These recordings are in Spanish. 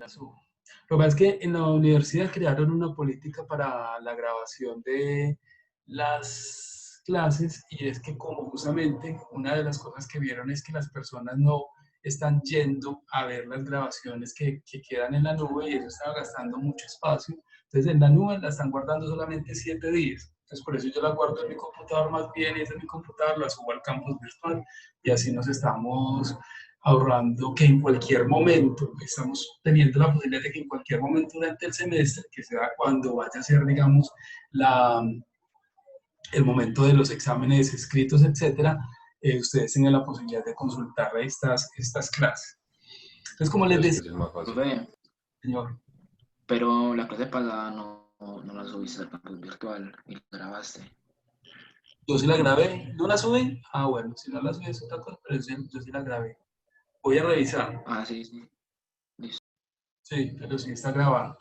subo. Lo que pasa es que en la universidad crearon una política para la grabación de las clases y es que como justamente una de las cosas que vieron es que las personas no están yendo a ver las grabaciones que quedan en la nube y eso estaba gastando mucho espacio. Entonces en la nube la están guardando solamente 7 días. Entonces por eso yo la guardo en mi computador más bien y desde mi computador la subo al campus virtual y así nos estamos ahorrando que en cualquier momento, estamos teniendo la posibilidad de que en cualquier momento durante el semestre, que sea cuando vaya a ser, digamos, la, el momento de los exámenes escritos, etcétera, ustedes tengan la posibilidad de consultar estas clases. Entonces, como les Entonces, decía, pues es más fácil. Profe, señor, pero la clase pasada no la subiste al campus virtual y la grabaste. yo sí la grabé, ¿no la subí? Ah, bueno, si no la subí es otra cosa, pero yo sí la grabé. Voy a revisar, Ah, sí, sí. Listo. sí, pero sí está grabada.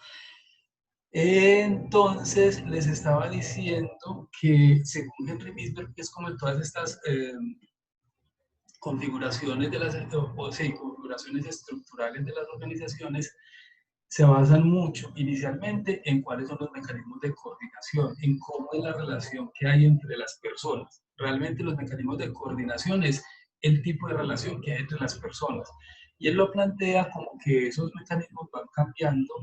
Entonces, les estaba diciendo que según Henry Misberg, que es como en todas estas configuraciones de las, o sí, configuraciones estructurales de las organizaciones, se basan mucho inicialmente en cuáles son los mecanismos de coordinación, en cómo es la relación que hay entre las personas. Realmente los mecanismos de coordinación es el tipo de relación que hay entre las personas. Y él lo plantea como que esos mecanismos van cambiando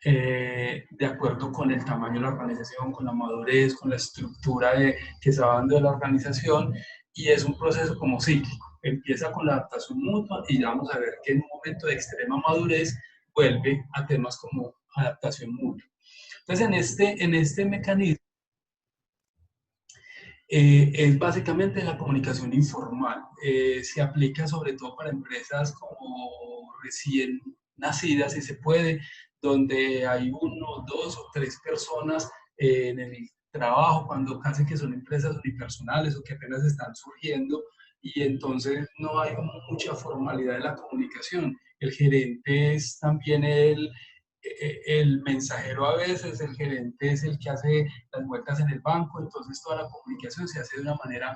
de acuerdo con el tamaño de la organización, con la madurez, con la estructura que se va dando de la organización y es un proceso como cíclico. Empieza con la adaptación mutua y ya vamos a ver que en un momento de extrema madurez vuelve a temas como adaptación mutua. Entonces, en este mecanismo es básicamente la comunicación informal. Se aplica sobre todo para empresas como recién nacidas, si se puede, donde hay uno, dos o tres personas en el trabajo, cuando casi que son empresas unipersonales o que apenas están surgiendo, y entonces no hay mucha formalidad en la comunicación. El gerente es también el mensajero a veces, el gerente es el que hace las vueltas en el banco, entonces toda la comunicación se hace de una manera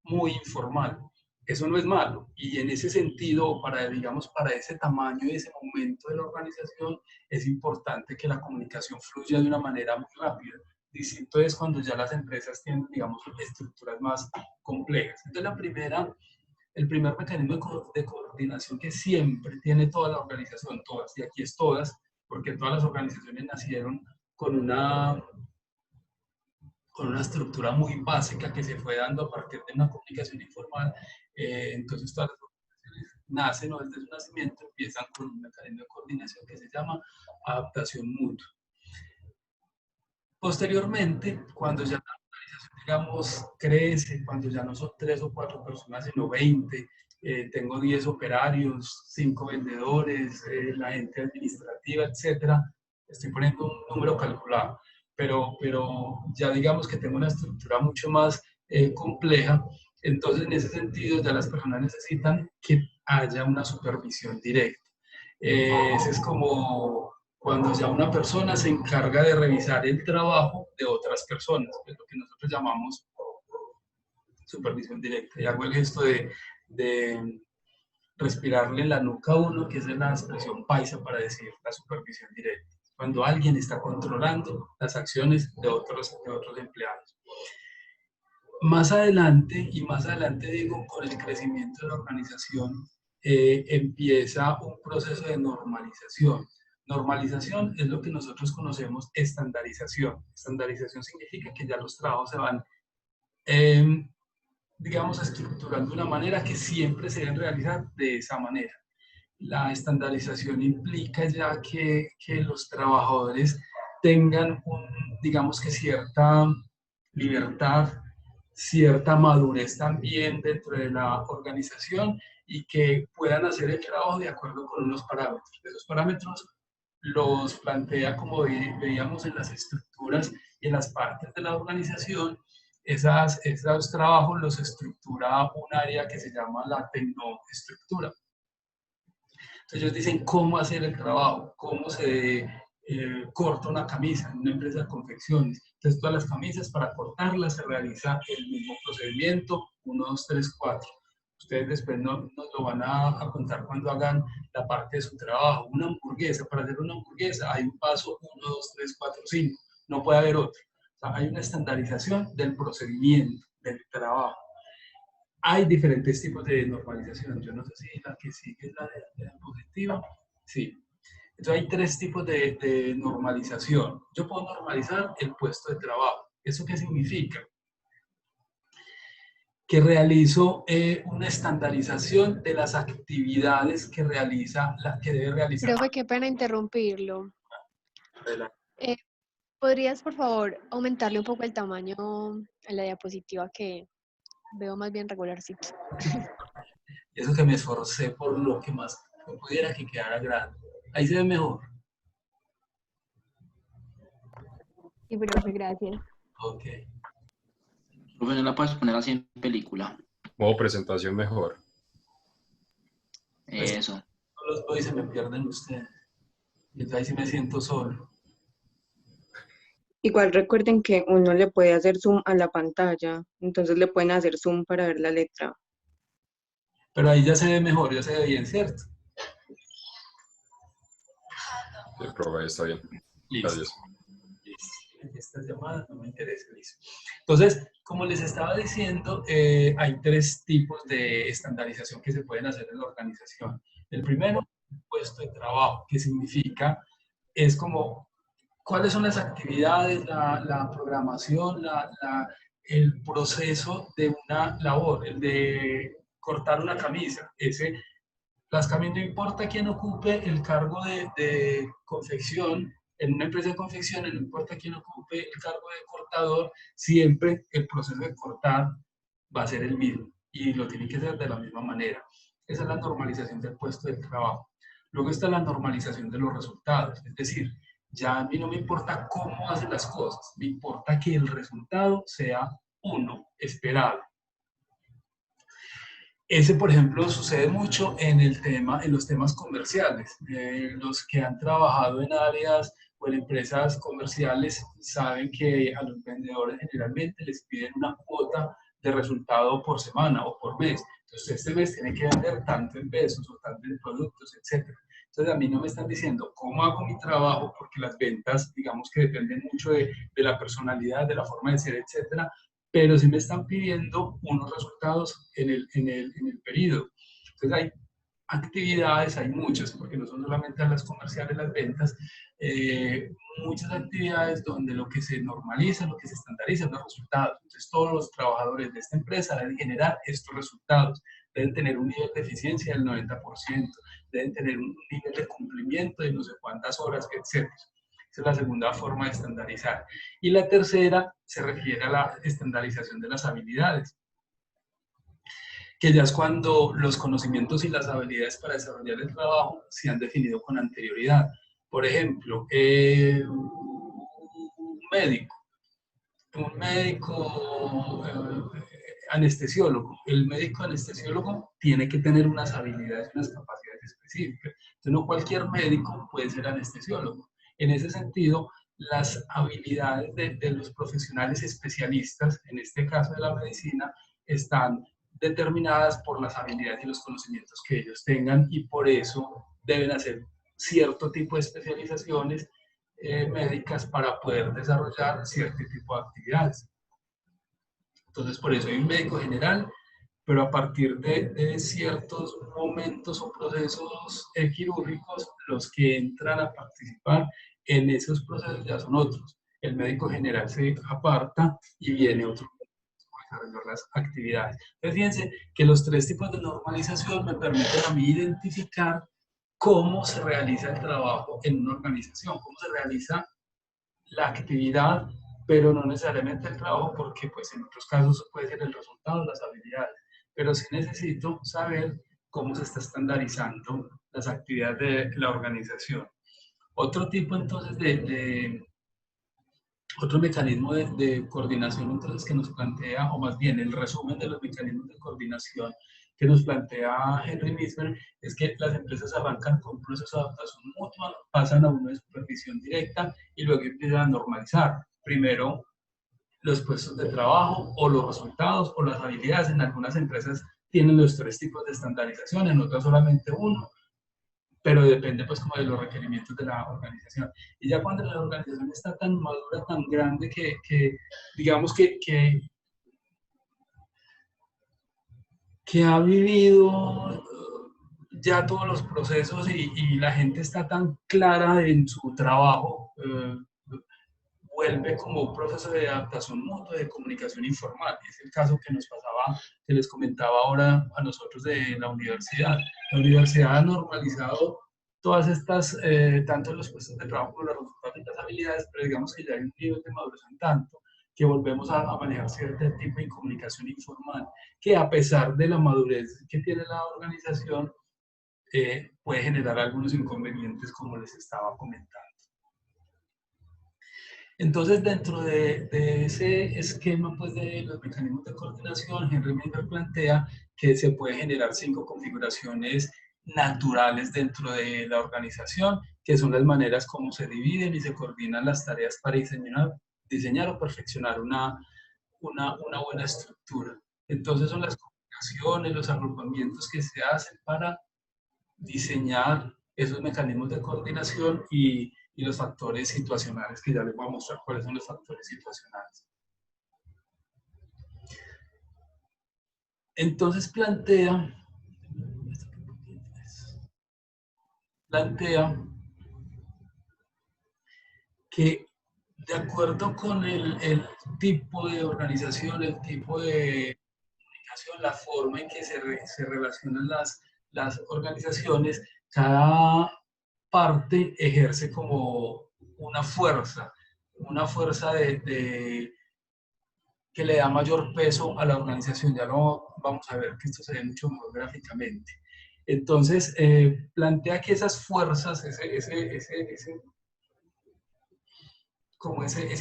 muy informal. Eso no es malo y en ese sentido, para, digamos, para ese tamaño y ese momento de la organización, es importante que la comunicación fluya de una manera muy rápida. Distinto es cuando ya las empresas tienen, digamos, estructuras más complejas. Entonces, el primer mecanismo de coordinación que siempre tiene toda la organización, todas, y aquí es todas, porque todas las organizaciones nacieron con una, con una estructura muy básica que se fue dando a partir de una comunicación informal. Entonces, todas las organizaciones nacen o desde su nacimiento empiezan con un mecanismo de coordinación que se llama adaptación mutua. Posteriormente, cuando ya la organización, digamos, crece, cuando ya no son 3 o 4 personas, sino 20, tengo 10 operarios, 5 vendedores, la gente administrativa, etcétera, estoy poniendo un número calculado, pero ya digamos que tengo una estructura mucho más compleja, entonces en ese sentido ya las personas necesitan que haya una supervisión directa. Ese es como cuando ya una persona se encarga de revisar el trabajo de otras personas, que es lo que nosotros llamamos supervisión directa. Y hago el gesto de respirarle en la nuca a uno, que es la expresión paisa para decir la supervisión directa. Cuando alguien está controlando las acciones de otros empleados. Más adelante digo, con el crecimiento de la organización, empieza un proceso de normalización. Normalización es lo que nosotros conocemos estandarización. Estandarización significa que ya los trabajos se van, eh, digamos, estructurando de una manera que siempre se deben realizar de esa manera. La estandarización implica ya que los trabajadores tengan, digamos que cierta libertad, cierta madurez también dentro de la organización y que puedan hacer el trabajo de acuerdo con unos parámetros. Esos parámetros los plantea, como veíamos en las estructuras y en las partes de la organización, esos trabajos los estructura un área que se llama la tecnoestructura. Entonces ellos dicen cómo hacer el trabajo, cómo se corta una camisa en una empresa de confecciones. Entonces todas las camisas para cortarlas se realiza el mismo procedimiento, 1, 2, 3, 4. Ustedes después nos lo van a contar cuando hagan la parte de su trabajo. Una hamburguesa, para hacer una hamburguesa hay un paso 1, 2, 3, 4, 5. No puede haber otro. O sea, hay una estandarización del procedimiento, del trabajo. Hay diferentes tipos de normalización. Yo no sé si la que sigue es la de la positiva. Sí. Entonces hay tres tipos de normalización. Yo puedo normalizar el puesto de trabajo. ¿Eso qué significa? Que realizo una estandarización de las actividades que realiza, que debe realizar. Profe, qué pena interrumpirlo. Adelante. ¿Podrías, por favor, aumentarle un poco el tamaño a la diapositiva que veo más bien regularcito? Y eso que me esforcé por lo que más pudiera que quedara grande. Ahí se ve mejor. Sí, profe, gracias. Ok. Profe, ¿no la puedes poner así en película? Modo presentación mejor. Pues, Eso. no los veo y se me pierden ustedes. Y entonces ahí sí me siento solo. Igual recuerden que uno le puede hacer zoom a la pantalla, entonces le pueden hacer zoom para ver la letra. Pero ahí ya se ve mejor, ya se ve bien, ¿cierto? El profe está bien. Listo. Gracias. Estas llamadas no me interesan. Listo. Entonces, como les estaba diciendo, hay tres tipos de estandarización que se pueden hacer en la organización. El primero, puesto de trabajo, que significa, es como, ¿cuáles son las actividades, la programación, el proceso de una labor, el de cortar una camisa? Las camisas, no importa quién ocupe el cargo de confección, en una empresa de confección, no importa quién ocupe el cargo de cortador, siempre el proceso de cortar va a ser el mismo y lo tiene que hacer de la misma manera. Esa es la normalización del puesto de trabajo. Luego está la normalización de los resultados, es decir, ya a mí no me importa cómo hacen las cosas, me importa que el resultado sea uno, esperado. Ese, por ejemplo, sucede mucho en los temas comerciales. Los que han trabajado en áreas o en empresas comerciales saben que a los vendedores generalmente les piden una cuota de resultado por semana o por mes. Entonces, este mes tiene que vender tanto en pesos o tanto en productos, etc. Entonces, a mí no me están diciendo cómo hago mi trabajo, porque las ventas, digamos que dependen mucho de la personalidad, de la forma de ser, etc., pero sí me están pidiendo unos resultados en el periodo. Entonces hay actividades, hay muchas, porque no son solamente las comerciales, las ventas, muchas actividades donde lo que se normaliza, lo que se estandariza son los resultados. Entonces todos los trabajadores de esta empresa deben generar estos resultados, deben tener un nivel de eficiencia del 90%, deben tener un nivel de cumplimiento de no sé cuántas horas, etc. Esa es la segunda forma de estandarizar. Y la tercera se refiere a la estandarización de las habilidades, que ya es cuando los conocimientos y las habilidades para desarrollar el trabajo se han definido con anterioridad. Por ejemplo, un médico anestesiólogo. El médico anestesiólogo tiene que tener unas habilidades, unas capacidades específicas. Entonces, no cualquier médico puede ser anestesiólogo. En ese sentido, las habilidades de los profesionales especialistas, en este caso de la medicina, están determinadas por las habilidades y los conocimientos que ellos tengan y por eso deben hacer cierto tipo de especializaciones médicas para poder desarrollar cierto tipo de actividades. Entonces, por eso hay un médico general, pero a partir de ciertos momentos o procesos quirúrgicos, los que entran a participar en esos procesos ya son otros. El médico general se aparta y viene otro a desarrollar las actividades. Entonces, fíjense que los tres tipos de normalización me permiten a mí identificar cómo se realiza el trabajo en una organización, cómo se realiza la actividad, pero no necesariamente el trabajo, porque pues en otros casos puede ser el resultado de las habilidades, pero sí necesito saber cómo se está estandarizando las actividades de la organización. Otro tipo entonces otro mecanismo de coordinación entonces que nos plantea, o más bien el resumen de los mecanismos de coordinación que nos plantea Henry Mismer, es que las empresas arrancan con un proceso de adaptación mutua, pasan a una supervisión directa y luego empiezan a normalizar. Primero los puestos de trabajo o los resultados o las habilidades. En algunas empresas tienen los 3 tipos de estandarización, en otras solamente uno, pero depende pues como de los requerimientos de la organización. Y ya cuando la organización está tan madura, tan grande, que digamos que ha vivido ya todos los procesos y la gente está tan clara en su trabajo, vuelve como un proceso de adaptación mutua, de comunicación informal. Es el caso que nos pasaba, que les comentaba ahora a nosotros de la universidad. La universidad ha normalizado todas estas, tanto los puestos de trabajo como las resultados y habilidades, pero digamos que ya hay un nivel de maduración tanto que volvemos a manejar cierto tipo de comunicación informal, que a pesar de la madurez que tiene la organización, puede generar algunos inconvenientes como les estaba comentando. Entonces, dentro de ese esquema pues, de los mecanismos de coordinación, Henry Miller plantea que se puede generar 5 configuraciones naturales dentro de la organización, que son las maneras como se dividen y se coordinan las tareas para diseñar o perfeccionar una buena estructura. Entonces, son las configuraciones, los agrupamientos que se hacen para diseñar esos mecanismos de coordinación y los factores situacionales, que ya les voy a mostrar cuáles son los factores situacionales. Entonces plantea que de acuerdo con el tipo de organización, el tipo de comunicación, la forma en que se relacionan las organizaciones, cada parte ejerce como una fuerza que le da mayor peso a la organización. Ya lo vamos a ver que esto se ve mucho mejor gráficamente. Entonces, plantea que esas fuerzas, ese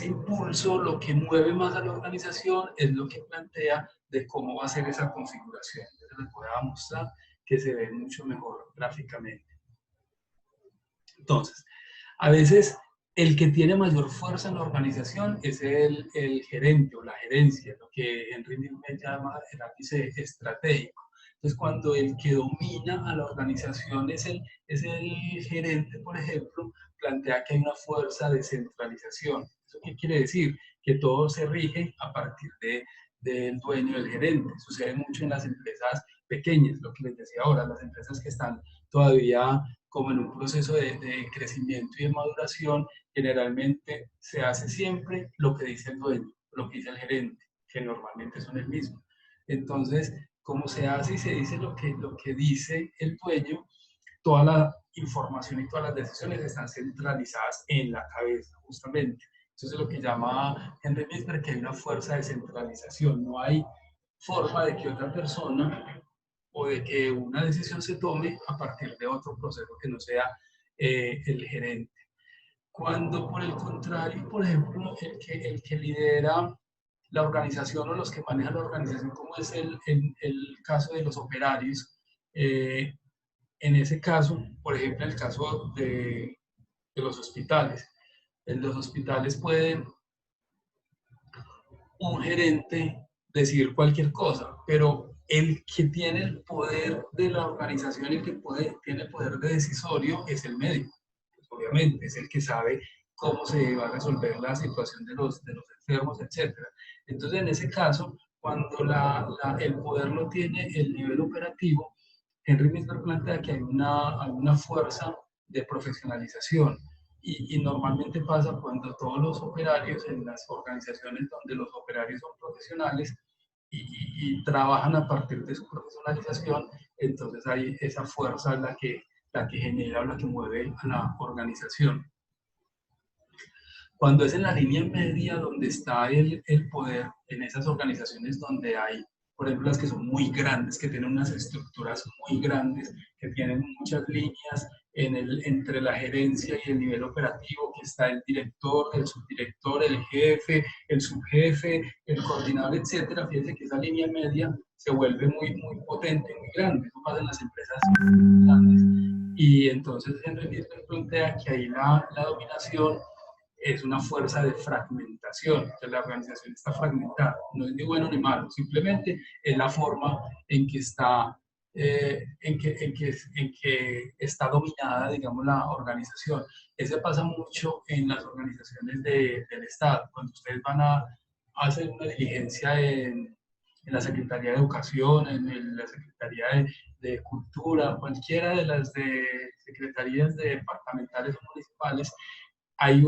impulso, lo que mueve más a la organización es lo que plantea de cómo va a ser esa configuración. Entonces, les voy a mostrar que se ve mucho mejor gráficamente. Entonces, a veces el que tiene mayor fuerza en la organización es el gerente o la gerencia, lo que Henry Miller llama el ápice estratégico. Entonces, cuando el que domina a la organización es el gerente, por ejemplo, plantea que hay una fuerza de centralización. ¿Eso qué quiere decir? Que todo se rige a partir del dueño, del gerente. Sucede mucho en las empresas pequeñas, lo que les decía ahora, las empresas que están todavía como en un proceso de crecimiento y de maduración, generalmente se hace siempre lo que dice el dueño, lo que dice el gerente, que normalmente son el mismo. Entonces, como se hace y se dice lo que dice el dueño, toda la información y todas las decisiones están centralizadas en la cabeza, justamente. Eso es lo que llama Henry Miller, que hay una fuerza de centralización. No hay forma de que otra persona o de que una decisión se tome a partir de otro proceso que no sea el gerente. Cuando por el contrario, por ejemplo, el que lidera la organización o los que manejan la organización, como es el caso de los operarios, en ese caso, por ejemplo, en el caso de los hospitales, en los hospitales pueden un gerente decir cualquier cosa, pero el que tiene el poder de la organización, el que tiene el poder de decisorio es el médico. Pues obviamente es el que sabe cómo se va a resolver la situación de los enfermos, etc. Entonces, en ese caso, cuando el poder lo tiene el nivel operativo, Henry Miller plantea que hay una fuerza de profesionalización. Y normalmente pasa cuando todos los operarios en las organizaciones donde los operarios son profesionales y trabajan a partir de su profesionalización, entonces hay esa fuerza la que genera o la que mueve a la organización. Cuando es en la línea media donde está el poder, en esas organizaciones donde hay, por ejemplo, las que son muy grandes, que tienen unas estructuras muy grandes, que tienen muchas líneas entre la gerencia y el nivel operativo, que está el director, el subdirector, el jefe, el subjefe, el coordinador, etcétera. Fíjense que esa línea media se vuelve muy, muy potente, muy grande. Eso pasa en las empresas grandes. Y entonces Henry Miller plantea que ahí la dominación es una fuerza de fragmentación, que la organización está fragmentada, no es ni bueno ni malo, simplemente es la forma en que está, en que está dominada, digamos, la organización. Eso pasa mucho en las organizaciones del Estado, cuando ustedes van a hacer una diligencia en la Secretaría de Educación, la Secretaría de Cultura, cualquiera de las secretarías departamentales o municipales, hay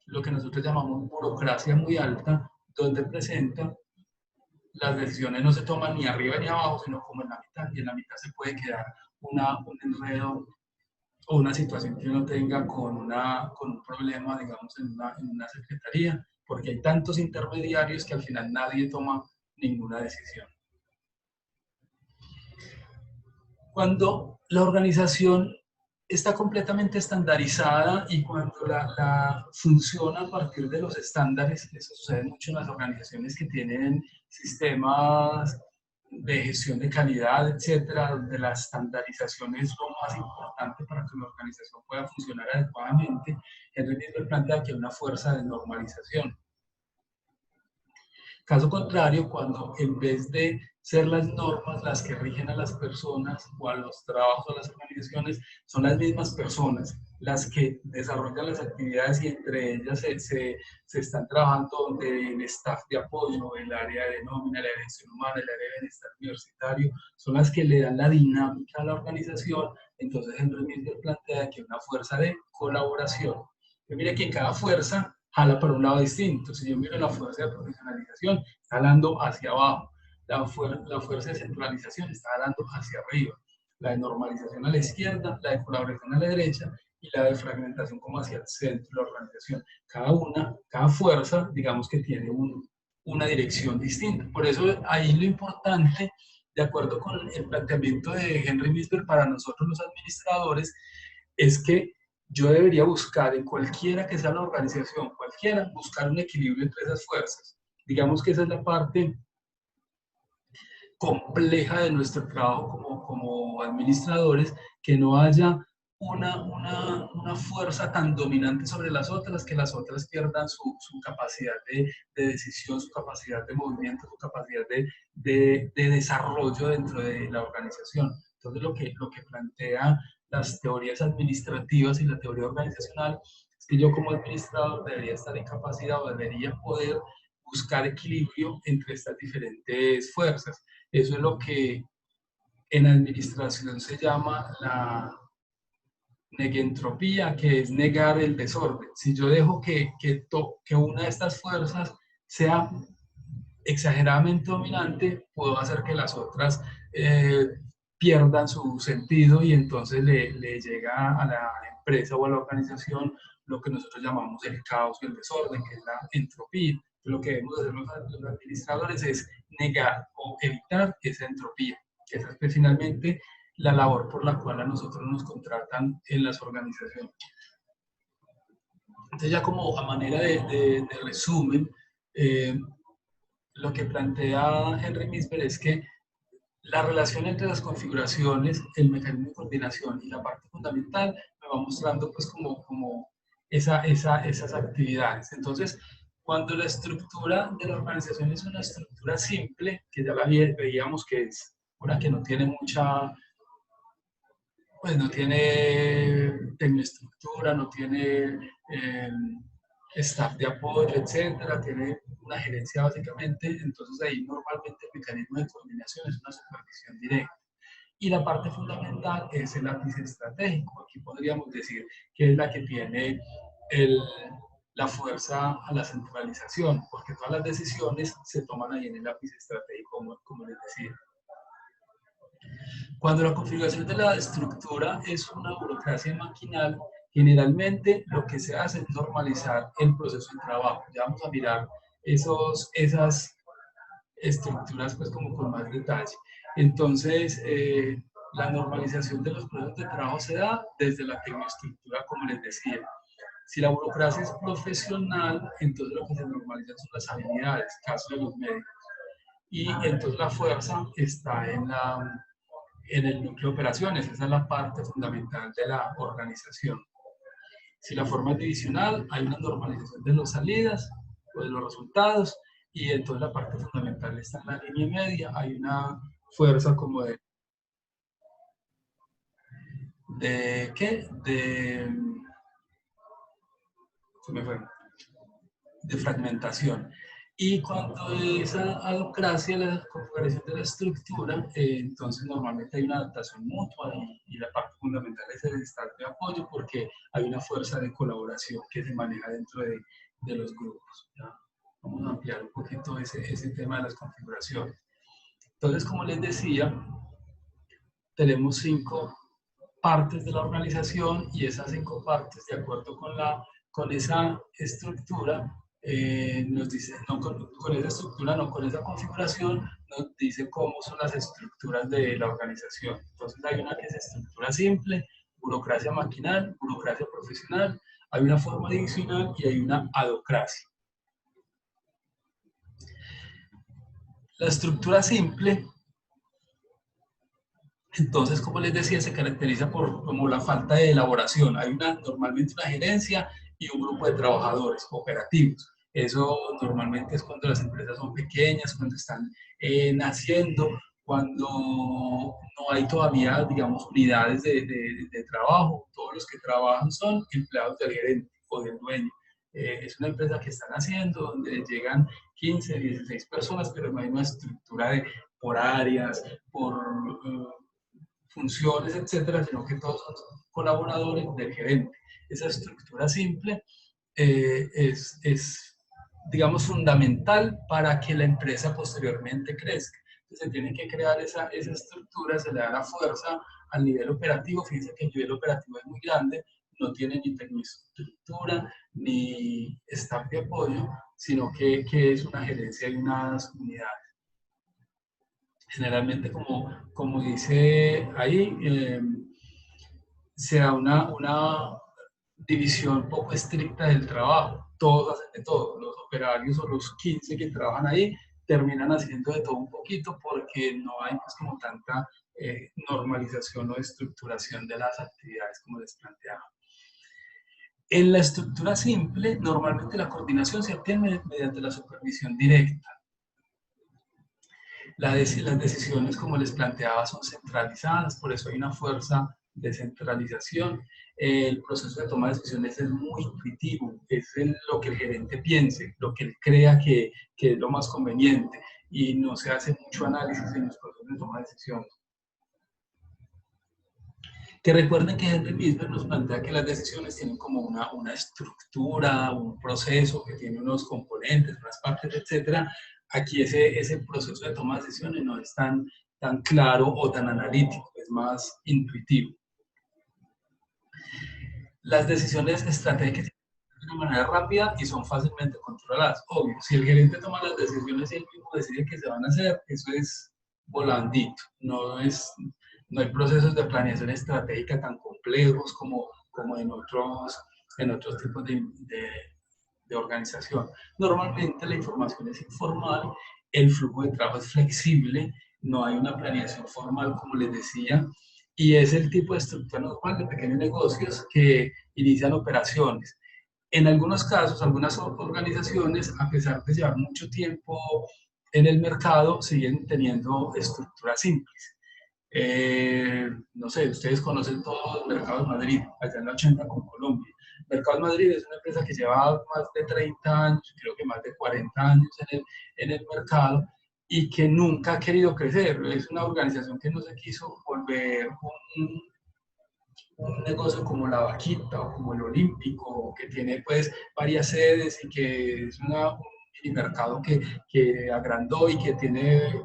lo que nosotros llamamos burocracia muy alta, donde presenta las decisiones no se toman ni arriba ni abajo, sino como en la mitad, y en la mitad se puede quedar un enredo o una situación que uno tenga con un problema, digamos, en una secretaría, porque hay tantos intermediarios que al final nadie toma ninguna decisión. Cuando la organización está completamente estandarizada y cuando la funciona a partir de los estándares, eso sucede mucho en las organizaciones que tienen sistemas de gestión de calidad, etcétera, donde la estandarización es lo más importante para que una organización pueda funcionar adecuadamente. Henry Nisbel plantea que hay una fuerza de normalización. Caso contrario, cuando en vez de ser las normas las que rigen a las personas o a los trabajos o a las organizaciones, son las mismas personas las que desarrollan las actividades y entre ellas se están trabajando en staff de apoyo, el área de nómina, el área de gestión humana, el área de bienestar universitario, son las que le dan la dinámica a la organización. Entonces Henry Nisbel plantea que hay una fuerza de colaboración. Que mire que cada fuerza jala para un lado distinto. Si yo miro la fuerza de profesionalización, está jalando hacia abajo. La fuerza de centralización está jalando hacia arriba. La de normalización a la izquierda, la de colaboración a la derecha y la de fragmentación como hacia el centro de la organización. Cada fuerza, digamos que tiene una dirección distinta. Por eso ahí lo importante, de acuerdo con el planteamiento de Henry Nisbel para nosotros los administradores, es que yo debería buscar en cualquiera que sea la organización, cualquiera, buscar un equilibrio entre esas fuerzas. Digamos que esa es la parte compleja de nuestro trabajo como administradores, que no haya una fuerza tan dominante sobre las otras, que las otras pierdan su capacidad de decisión, su capacidad de movimiento, su capacidad de desarrollo dentro de la organización. Entonces lo que plantea las teorías administrativas y la teoría organizacional es que yo como administrador debería estar en capacidad o debería poder buscar equilibrio entre estas diferentes fuerzas. Eso es lo que en administración se llama la negentropía, que es negar el desorden. Si yo dejo que una de estas fuerzas sea exageradamente dominante, puedo hacer que las otras pierdan su sentido y entonces le llega a la empresa o a la organización lo que nosotros llamamos el caos y el desorden, que es la entropía. Lo que debemos hacer los administradores es negar o evitar esa entropía, que esa es finalmente la labor por la cual a nosotros nos contratan en las organizaciones. Entonces ya como a manera de resumen, lo que plantea Henry Nisbel es que la relación entre las configuraciones, el mecanismo de coordinación y la parte fundamental me va mostrando pues como esas actividades. Entonces, cuando la estructura de la organización es una estructura simple, que ya la veíamos que es una que no tiene mucha, pues no tiene tecnoestructura, no tiene staff de apoyo, etcétera, tiene una gerencia básicamente, entonces ahí normalmente el mecanismo de coordinación es una supervisión directa. Y la parte fundamental es el lápiz estratégico. Aquí podríamos decir que es la que tiene la fuerza a la centralización, porque todas las decisiones se toman ahí en el lápiz estratégico, como les decía. Cuando la configuración de la estructura es una burocracia maquinal, generalmente lo que se hace es normalizar el proceso de trabajo. Ya vamos a mirar esas estructuras pues como con más detalle. Entonces, la normalización de los procesos de trabajo se da desde la tecnoestructura, como les decía. Si la burocracia es profesional, entonces lo que se normaliza son las habilidades, caso de los médicos. Y entonces la fuerza está en el núcleo de operaciones, esa es la parte fundamental de la organización. Si la forma es divisional, hay una normalización de las salidas o de los resultados, y entonces la parte fundamental está en la línea media, hay una fuerza como ¿qué? Se me fue, de fragmentación. Y cuando es alocracia, la configuración de la estructura, entonces normalmente hay una adaptación mutua y la parte fundamental es el estado de apoyo, porque hay una fuerza de colaboración que se maneja dentro de los grupos. ¿Ya? Vamos a ampliar un poquito ese tema de las configuraciones. Entonces, como les decía, tenemos 5 partes de la organización, y esas 5 partes, de acuerdo con esa estructura, nos dice, no con esa estructura, no con esa configuración, nos dice cómo son las estructuras de la organización. Entonces hay una que es estructura simple, burocracia maquinal, burocracia profesional, hay una forma divisional y hay una adocracia. La estructura simple, entonces, como les decía, se caracteriza por como la falta de elaboración. Hay normalmente una gerencia y un grupo de trabajadores operativos. Eso normalmente es cuando las empresas son pequeñas, cuando están naciendo, cuando no hay todavía, digamos, unidades de trabajo. Todos los que trabajan son empleados del gerente o del dueño. Es una empresa que está naciendo, donde llegan 15, 16 personas, pero no hay una estructura por áreas, por funciones, etcétera, sino que todos son colaboradores del gerente. Esa estructura simple es, digamos, fundamental para que la empresa posteriormente crezca. Entonces se tiene que crear esa estructura, se le da la fuerza al nivel operativo. Fíjense que el nivel operativo es muy grande, no tiene ni tecnoestructura ni staff de apoyo, sino que es una gerencia y unas unidades. Generalmente, como dice ahí, se da una división poco estricta del trabajo. Todos hacen de todo. Los operarios o los 15 que trabajan ahí terminan haciendo de todo un poquito, porque no hay pues como tanta normalización o estructuración de las actividades como les planteaba. En la estructura simple, normalmente la coordinación se obtiene mediante la supervisión directa. Las decisiones, como les planteaba, son centralizadas, por eso hay una fuerza de centralización. El proceso de toma de decisiones es muy intuitivo, es lo que el gerente piense, lo que él crea que es lo más conveniente, y no se hace mucho análisis en los procesos de toma de decisiones. Que recuerden que Henry Misber nos plantea que las decisiones tienen como una estructura, un proceso que tiene unos componentes, unas partes, etcétera. Aquí ese proceso de toma de decisiones no es tan claro o tan analítico, es más intuitivo. Las decisiones estratégicas de una manera rápida y son fácilmente controladas. Obvio, si el gerente toma las decisiones y él mismo decide que se van a hacer, eso es volandito, no hay procesos de planeación estratégica tan complejos como en otros tipos de organización. Normalmente la información es informal, el flujo de trabajo es flexible, no hay una planeación formal, como les decía, y es el tipo de estructura normal de pequeños negocios que inician operaciones. En algunos casos, algunas organizaciones, a pesar de llevar mucho tiempo en el mercado, siguen teniendo estructuras simples. No sé, ustedes conocen todo el Mercados Madrid, allá en la 80 con Colombia. Mercados Madrid es una empresa que lleva más de 30 años, creo que más de 40 años en el mercado, y que nunca ha querido crecer. Es una organización que no se quiso volver un negocio como la Vaquita o como el Olímpico, que tiene pues varias sedes y que es un mercado que agrandó y que tiene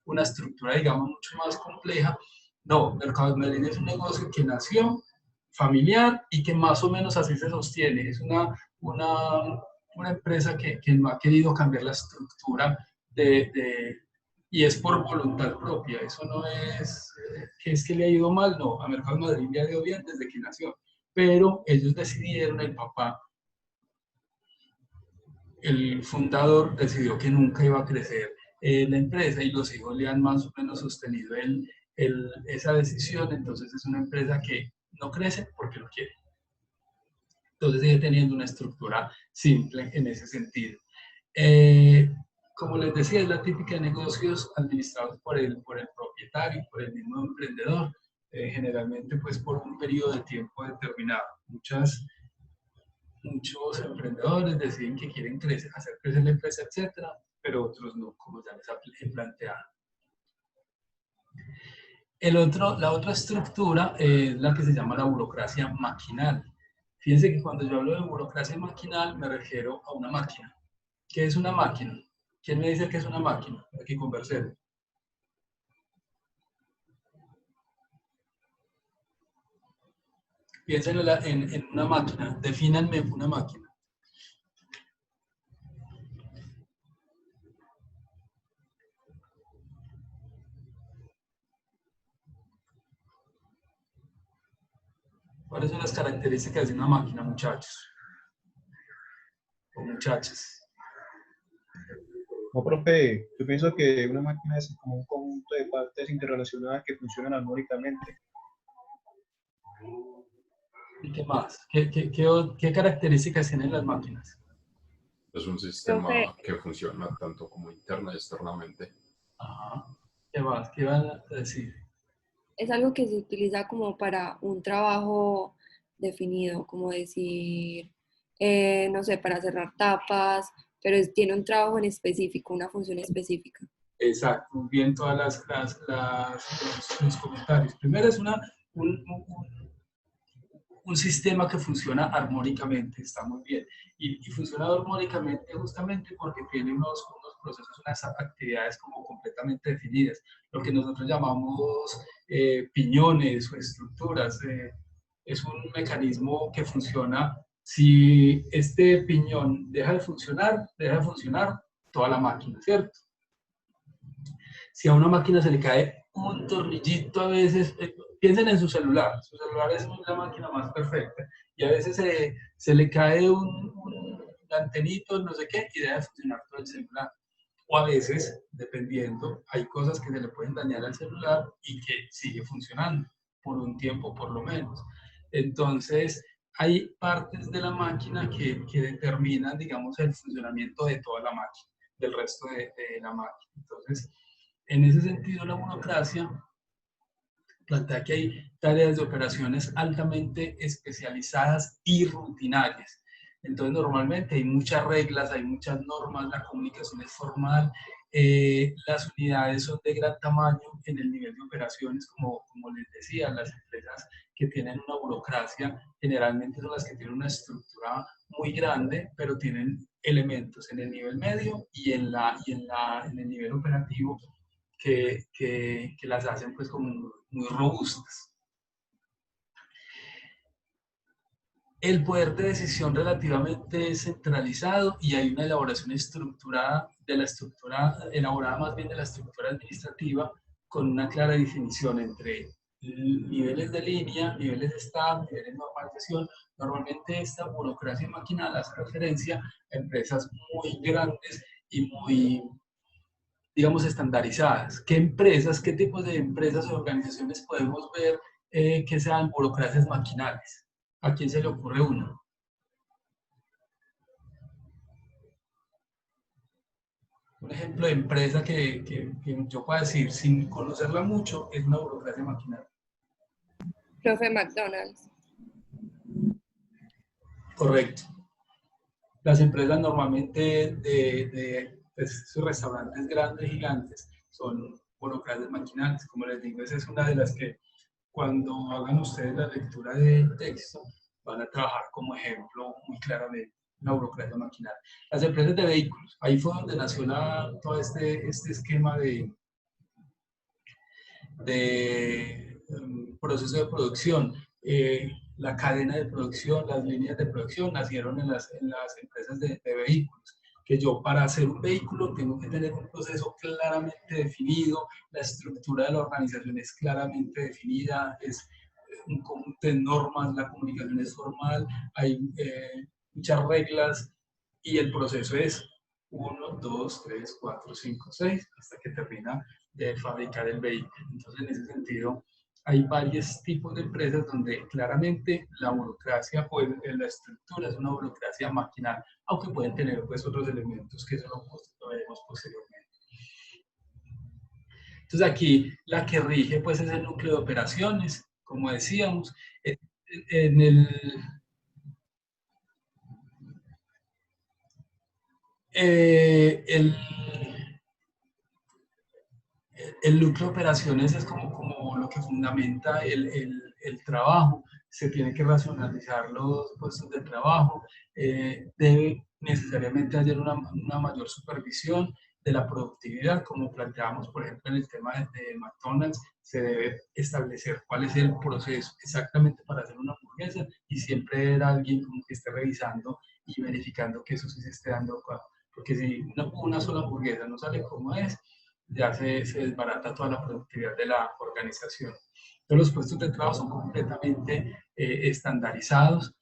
una estructura, digamos, mucho más compleja. No, Mercados Madrid es un negocio que nació familiar y que más o menos así se sostiene. Es una empresa que no ha querido cambiar la estructura y es por voluntad propia. Eso no es que le ha ido mal, no. A Mercados Madrid le ha ido bien desde que nació. Pero ellos decidieron, el papá, el fundador, decidió que nunca iba a crecer la empresa, y los hijos le han más o menos sostenido esa decisión. Entonces es una empresa que no crece porque lo quiere. Entonces sigue teniendo una estructura simple en ese sentido. Como les decía, es la típica de negocios administrados por el propietario, por el mismo emprendedor, generalmente pues por un periodo de tiempo determinado. Muchos emprendedores deciden que quieren crecer, hacer crecer la empresa, etcétera, pero otros no, como ya les he planteado. La otra estructura es la que se llama la burocracia maquinal. Fíjense que cuando yo hablo de burocracia maquinal me refiero a una máquina. ¿Qué es una máquina? ¿Quién me dice que es una máquina? Aquí conversemos. Piensen en una máquina. Defínanme una máquina. ¿Cuáles son las características de una máquina, muchachos? O muchachas. No, profe, yo pienso que una máquina es como un conjunto de partes interrelacionadas que funcionan armónicamente. ¿Y qué más? ¿Qué características tienen las máquinas? Es un sistema que funciona tanto como interna y externamente. Ajá. ¿Qué más? ¿Qué van a decir? Es algo que se utiliza como para un trabajo definido, como decir, no sé, para cerrar tapas, pero tiene un trabajo en específico, una función específica. Exacto, muy bien todas los comentarios. Primero es un sistema que funciona armónicamente, está muy bien. Y funciona armónicamente justamente porque tiene unos procesos, unas actividades como completamente definidas. Lo que nosotros llamamos piñones o estructuras. Es un mecanismo que funciona. Si este piñón deja de funcionar toda la máquina, ¿cierto? Si a una máquina se le cae un tornillito a veces, piensen en su celular es la máquina más perfecta, y a veces se le cae un antenito, no sé qué, y deja de funcionar todo el celular. O a veces, dependiendo, hay cosas que se le pueden dañar al celular y que sigue funcionando por un tiempo por lo menos. Entonces, hay partes de la máquina que determinan, digamos, el funcionamiento de toda la máquina, del resto de la máquina. Entonces, en ese sentido, la burocracia plantea que hay tareas de operaciones altamente especializadas y rutinarias. Entonces, normalmente hay muchas reglas, hay muchas normas, la comunicación es formal, las unidades son de gran tamaño en el nivel de operaciones, como les decía, las empresas que tienen una burocracia generalmente son las que tienen una estructura muy grande, pero tienen elementos en el nivel medio y en el nivel operativo que las hacen pues como muy robustas. El poder de decisión relativamente centralizado y hay una elaboración estructurada elaborada más bien de la estructura administrativa con una clara definición entre niveles de línea, niveles de staff, niveles de normalización. Normalmente esta burocracia maquinal hace referencia a empresas muy grandes y muy, digamos, estandarizadas. ¿Qué tipos de empresas o organizaciones podemos ver que sean burocracias maquinales? ¿A quién se le ocurre uno? Un ejemplo de empresa que yo pueda decir, sin conocerla mucho, es una burocracia maquinal. Profe, McDonald's. Correcto. Las empresas normalmente pues, sus restaurantes grandes, gigantes, son burocracias maquinales. Como les digo, esa es una de las que cuando hagan ustedes la lectura de texto van a trabajar como ejemplo muy claramente una burocracia maquinal. Las empresas de vehículos, ahí fue donde nació todo este esquema de proceso de producción. La cadena de producción, las líneas de producción nacieron en las empresas de vehículos, que yo para hacer un vehículo tengo que tener un proceso claramente definido, la estructura de la organización es claramente definida, es un conjunto de normas, la comunicación es formal, hay muchas reglas y el proceso es 1, 2, 3, 4, 5, 6, hasta que termina de fabricar el vehículo. Entonces, en ese sentido, hay varios tipos de empresas donde claramente la burocracia, pues la estructura es una burocracia maquinal, aunque pueden tener pues otros elementos que eso lo veremos posteriormente. Entonces aquí la que rige pues es el núcleo de operaciones, como decíamos, en el núcleo de operaciones es como lo que fundamenta el trabajo. Se tiene que racionalizar los puestos de trabajo, debe necesariamente haber una mayor supervisión de la productividad, como planteamos, por ejemplo, en el tema de McDonald's, se debe establecer cuál es el proceso exactamente para hacer una hamburguesa y siempre haber alguien como que esté revisando y verificando que eso sí se esté dando, porque si una sola hamburguesa no sale como es, ya se desbarata toda la productividad de la organización. Todos los puestos de trabajo son completamente estandarizados.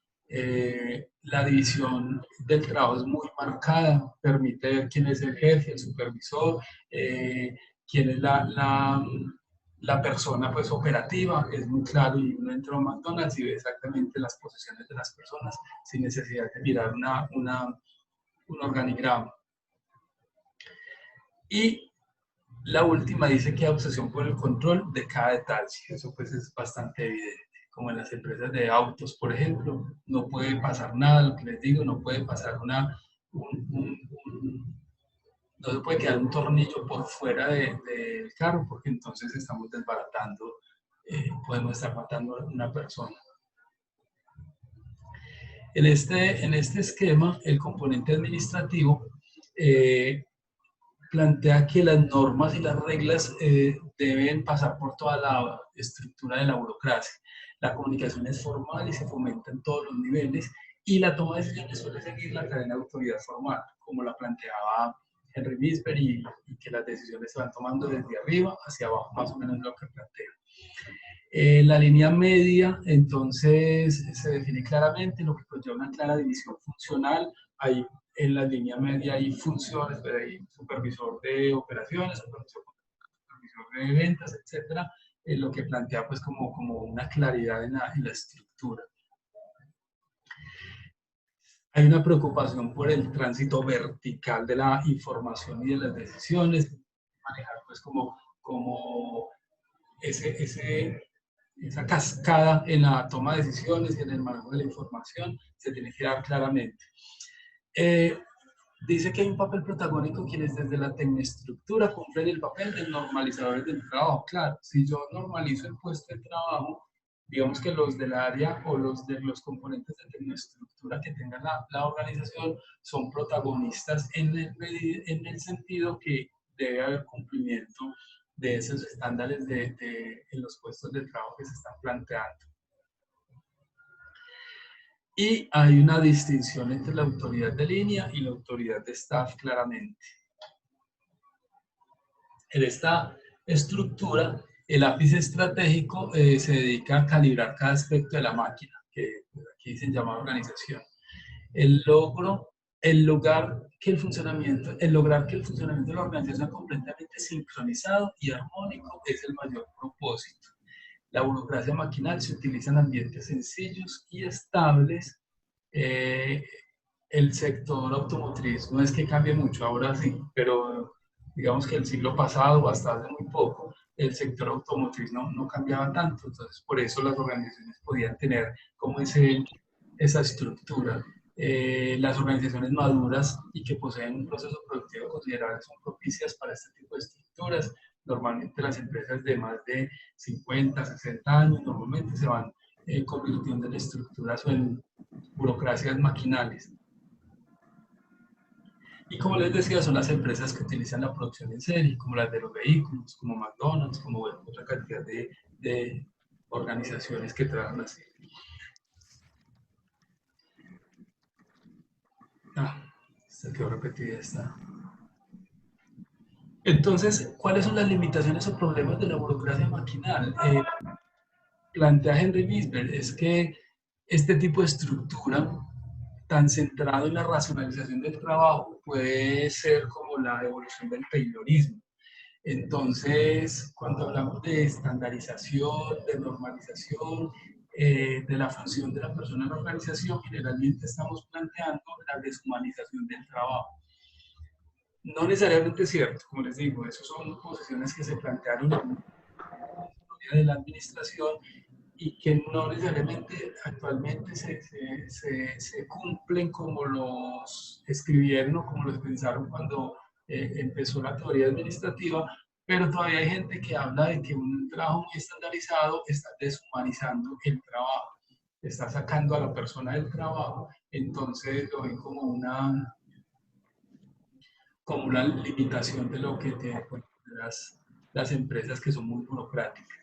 La división del trabajo es muy marcada, permite ver quién es el jefe, el supervisor, quién es la persona pues operativa, es muy claro, y uno entra a McDonald's y ve exactamente las posiciones de las personas sin necesidad de mirar un organigrama. Y la última dice que hay obsesión por el control de cada detalle. Eso pues es bastante evidente. Como en las empresas de autos, por ejemplo, no puede pasar nada, lo que les digo, no puede pasar no se puede quedar un tornillo por fuera del carro, porque entonces estamos desbaratando, podemos estar matando a una persona. En este esquema, el componente administrativo plantea que las normas y las reglas deben pasar por toda la estructura de la burocracia. La comunicación es formal y se fomenta en todos los niveles, y la toma de decisiones suele seguir la cadena de autoridad formal, como la planteaba Henry Misber, y que las decisiones se van tomando desde arriba hacia abajo, más o menos lo que plantea. La línea media, entonces, se define claramente, lo que conlleva una clara división funcional. Hay en la línea media hay funciones, pero hay supervisor de operaciones, supervisor de ventas, etcétera, lo que plantea pues como una claridad en la estructura. Hay una preocupación por el tránsito vertical de la información y de las decisiones, manejar pues como esa cascada en la toma de decisiones y en el manejo de la información se tiene que dar claramente. Dice que hay un papel protagónico quienes desde la tecnoestructura cumplen el papel de normalizadores del trabajo. Claro, si yo normalizo el puesto de trabajo, digamos que los del área o los componentes de tecnoestructura que tengan la organización son protagonistas en el sentido que debe haber cumplimiento de esos estándares en los puestos de trabajo que se están planteando. Y hay una distinción entre la autoridad de línea y la autoridad de staff claramente. En esta estructura, el ápice estratégico se dedica a calibrar cada aspecto de la máquina, que aquí se llama organización. Lograr que el funcionamiento de la organización sea completamente sincronizado y armónico es el mayor propósito. La burocracia maquinal se utiliza en ambientes sencillos y estables. El sector automotriz no es que cambie mucho, ahora sí, pero digamos que el siglo pasado, hasta hace muy poco, el sector automotriz no cambiaba tanto, entonces por eso las organizaciones podían tener como esa estructura. Las organizaciones maduras y que poseen un proceso productivo considerable son propicias para este tipo de estructuras. Normalmente las empresas de más de 50, 60 años normalmente se van convirtiendo en estructuras o en burocracias maquinales. Y como les decía, son las empresas que utilizan la producción en serie, como las de los vehículos, como McDonald's, como otra cantidad de organizaciones que trabajan así. Se quedó repetida esta. Entonces, ¿cuáles son las limitaciones o problemas de la burocracia maquinal? Plantea Henry Misber es que este tipo de estructura tan centrado en la racionalización del trabajo puede ser como la evolución del taylorismo. Entonces, cuando hablamos de estandarización, de normalización, de la función de la persona en la organización, generalmente estamos planteando la deshumanización del trabajo. No necesariamente es cierto, como les digo, esas son posiciones que se plantearon en la historia de la administración y que no necesariamente actualmente se cumplen como los escribieron o como los pensaron cuando empezó la teoría administrativa, pero todavía hay gente que habla de que un trabajo muy estandarizado está deshumanizando el trabajo, está sacando a la persona del trabajo, entonces lo ven como una limitación de lo que tienen las empresas que son muy burocráticas.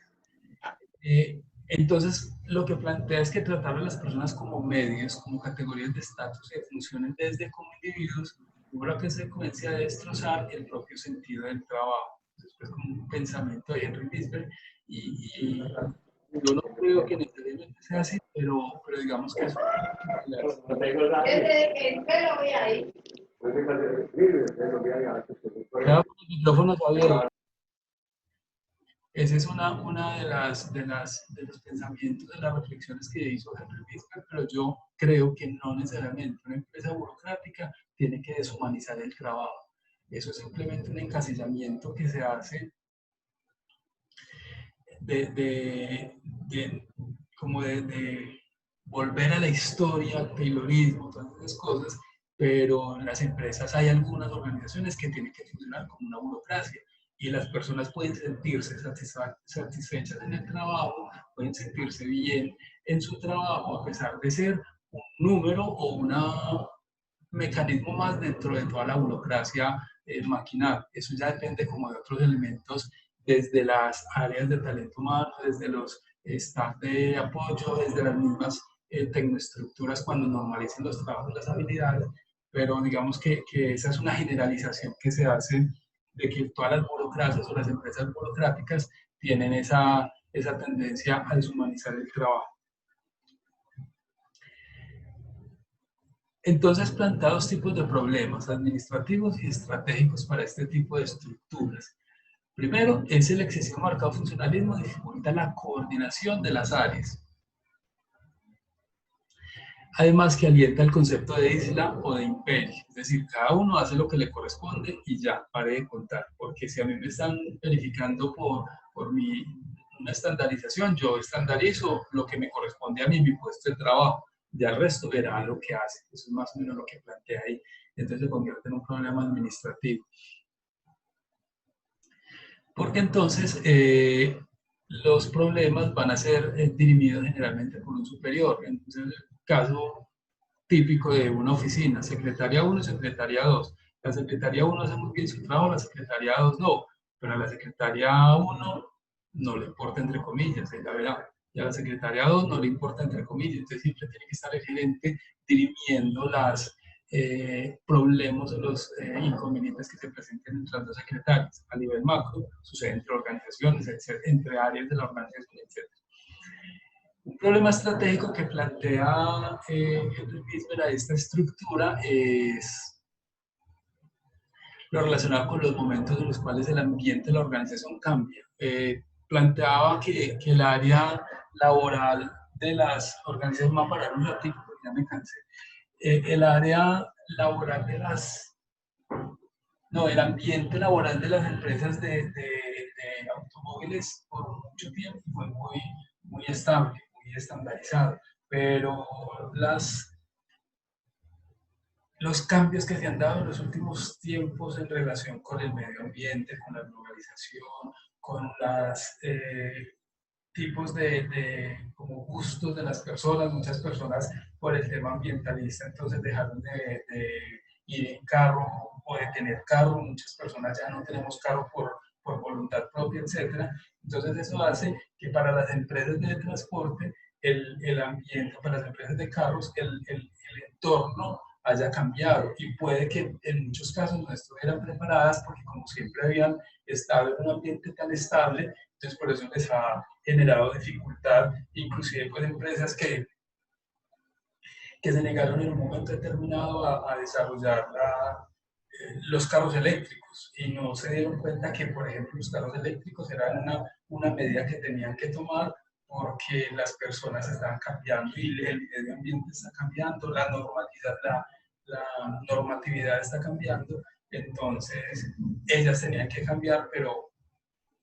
Entonces, lo que plantea es que tratar a las personas como medios, como categorías de estatus que funcionen desde como individuos, lo que se comienza a destrozar el propio sentido del trabajo. Entonces, como un pensamiento de Henry Bisbee, y yo no creo que necesariamente sea así, pero digamos que es Claro, el micrófono está abierto. Ese es una de los pensamientos, de las reflexiones que hizo Henry Bisbee, pero yo creo que no necesariamente una empresa burocrática tiene que deshumanizar el trabajo. Eso es simplemente un encasillamiento que se hace como de volver a la historia, al taylorismo, todas esas cosas, pero en las empresas hay algunas organizaciones que tienen que funcionar como una burocracia y las personas pueden sentirse satisfechas en el trabajo, pueden sentirse bien en su trabajo a pesar de ser un número o un mecanismo más dentro de toda la burocracia maquinal. Eso ya depende como de otros elementos, desde las áreas de talento humano, desde los staff de apoyo, desde las mismas tecnoestructuras cuando normalicen los trabajos, las habilidades, pero digamos que esa es una generalización que se hace de que todas las burocracias o las empresas burocráticas tienen esa tendencia a deshumanizar el trabajo. Entonces plantea dos tipos de problemas, administrativos y estratégicos para este tipo de estructuras. Primero, es el excesivo marcado funcionalismo dificulta la coordinación de las áreas. Además que alienta el concepto de isla o de imperio, es decir, cada uno hace lo que le corresponde y ya, pare de contar, porque si a mí me están verificando por una estandarización, yo estandarizo lo que me corresponde a mí, mi puesto de trabajo, ya el resto verá lo que hace, eso es más o menos lo que plantea ahí, entonces se convierte en un problema administrativo. Porque entonces los problemas van a ser dirimidos generalmente por un superior, entonces el caso típico de una oficina, secretaria 1 y secretaria 2. La secretaria 1 hace muy bien su trabajo, la secretaria 2 no, pero a la secretaria 1 no le importa entre comillas, es la verdad. Y a la secretaria 2 no le importa entre comillas, entonces siempre tiene que estar el gerente dirimiendo los problemas o los inconvenientes que se presenten entre las dos secretarias. A nivel macro, sucede entre organizaciones, entre áreas de la organización, etc. Un problema estratégico que plantea Henry Bisbee a esta estructura es lo relacionado con los momentos en los cuales el ambiente de la organización cambia. Planteaba que el área laboral de las organizaciones, más para un ratito, porque ya me cansé, el área laboral de el ambiente laboral de las empresas de automóviles por mucho tiempo fue muy estable, muy estandarizado, pero los cambios que se han dado en los últimos tiempos en relación con el medio ambiente, con la globalización, con los tipos como gustos de las personas, muchas personas por el tema ambientalista, entonces dejaron de ir en carro o de tener carro, muchas personas ya no tenemos carro por voluntad propia, etc. Entonces eso hace que para las empresas de transporte, el ambiente, para las empresas de carros, el entorno haya cambiado y puede que en muchos casos no estuvieran preparadas porque como siempre habían estado en un ambiente tan estable, entonces por eso les ha generado dificultad, inclusive pues empresas que se negaron en un momento determinado a desarrollar los carros eléctricos y no se dieron cuenta que, por ejemplo, los carros eléctricos eran una medida que tenían que tomar porque las personas están cambiando y el medio ambiente está cambiando, la normatividad está cambiando, entonces ellas tenían que cambiar, pero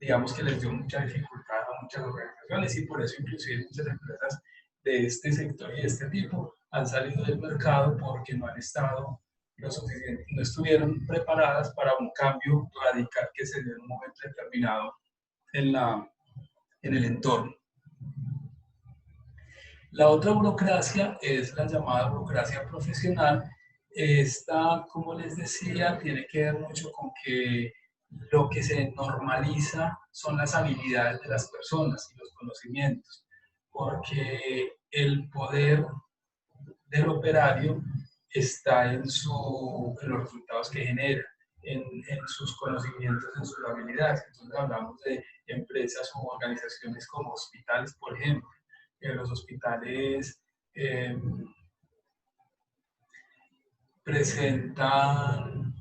digamos que les dio mucha dificultad a muchas organizaciones y por eso inclusive muchas empresas de este sector y de este tipo han salido del mercado porque no han estado lo suficiente, no estuvieron preparadas para un cambio radical que se dio en un momento determinado en el entorno. La otra burocracia es la llamada burocracia profesional. Esta, como les decía, tiene que ver mucho con que lo que se normaliza son las habilidades de las personas y los conocimientos, porque el poder del operario está en los resultados que genera, en sus conocimientos, en sus habilidades. Entonces hablamos de empresas o organizaciones como hospitales, por ejemplo. Los hospitales presentan,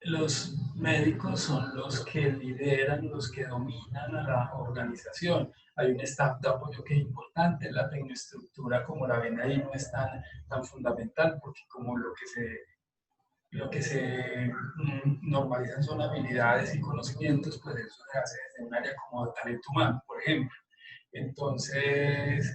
los médicos son los que lideran, los que dominan a la organización. Hay un staff de apoyo que es importante, la tecnoestructura, como la ven ahí, no es tan fundamental, porque como lo que se normalizan son habilidades y conocimientos, pues eso se hace desde un área como talento humano, por ejemplo. Entonces,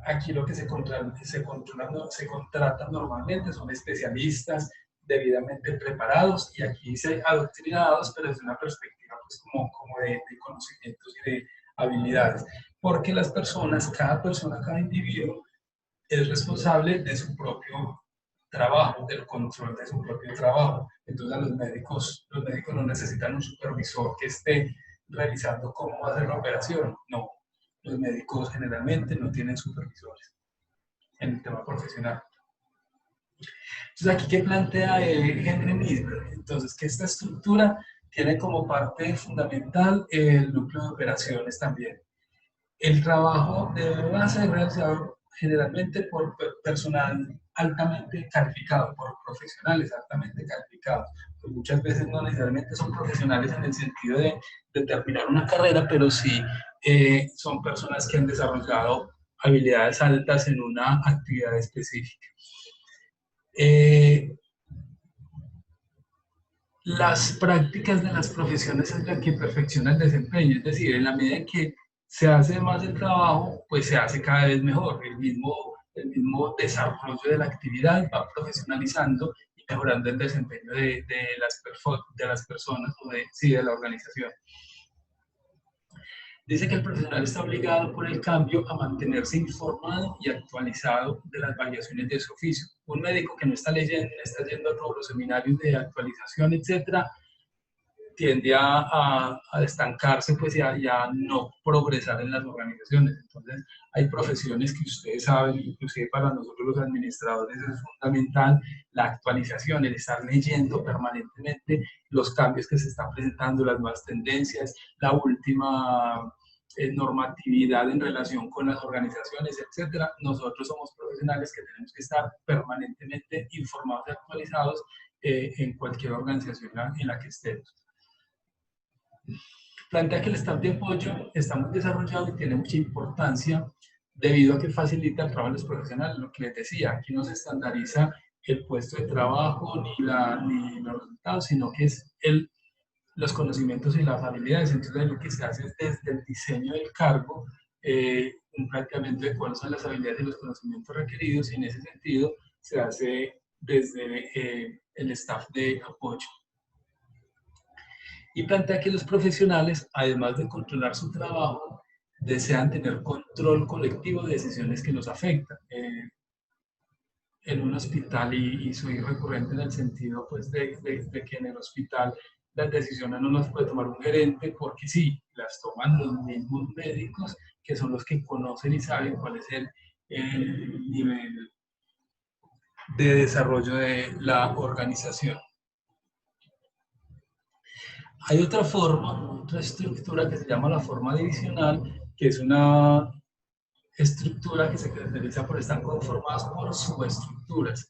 aquí lo que se contrata normalmente son especialistas debidamente preparados y aquí se adoctrinados, pero desde una perspectiva pues, como de conocimientos y de habilidades. Porque las personas, cada persona, cada individuo es responsable de su propio trabajo, del control de su propio trabajo. Entonces los médicos no necesitan un supervisor que esté revisando cómo va a hacer la operación, no. Los médicos generalmente no tienen supervisores en el tema profesional. Entonces, aquí, ¿qué plantea Henry Nisberg? Entonces, que esta estructura tiene como parte fundamental el núcleo de operaciones también. El trabajo debe ser realizado generalmente por personal altamente calificado, por profesionales altamente calificados. Pues muchas veces no necesariamente son profesionales en el sentido de terminar una carrera, pero sí son personas que han desarrollado habilidades altas en una actividad específica. Las prácticas de las profesiones es la que perfecciona el desempeño, es decir, en la medida en que se hace más el trabajo, pues se hace cada vez mejor. El mismo desarrollo de la actividad va profesionalizando y mejorando el desempeño de las personas o de la organización. Dice que el profesional está obligado por el cambio a mantenerse informado y actualizado de las variaciones de su oficio. Un médico que no está leyendo, no está yendo a todos los seminarios de actualización, etcétera, tiende a estancarse pues, y a no progresar en las organizaciones. Entonces, hay profesiones que ustedes saben, inclusive para nosotros los administradores es fundamental la actualización, el estar leyendo permanentemente los cambios que se están presentando, las nuevas tendencias, la última normatividad en relación con las organizaciones, etcétera. Nosotros somos profesionales que tenemos que estar permanentemente informados y actualizados en cualquier organización en la que estemos. Plantea que el staff de apoyo está muy desarrollado y tiene mucha importancia debido a que facilita el trabajo de los profesionales. Lo que les decía, aquí no se estandariza el puesto de trabajo ni los resultados, sino que es los conocimientos y las habilidades. Entonces lo que se hace es desde el diseño del cargo, un planteamiento de cuáles son las habilidades y los conocimientos requeridos, y en ese sentido se hace desde el staff de apoyo. Y plantea que los profesionales, además de controlar su trabajo, desean tener control colectivo de decisiones que nos afectan. En un hospital, y soy recurrente en el sentido pues, de que en el hospital las decisiones no las puede tomar un gerente, porque sí, las toman los mismos médicos, que son los que conocen y saben cuál es el nivel de desarrollo de la organización. Hay otra forma, otra estructura que se llama la forma divisional, que es una estructura que se caracteriza por estar conformadas por subestructuras.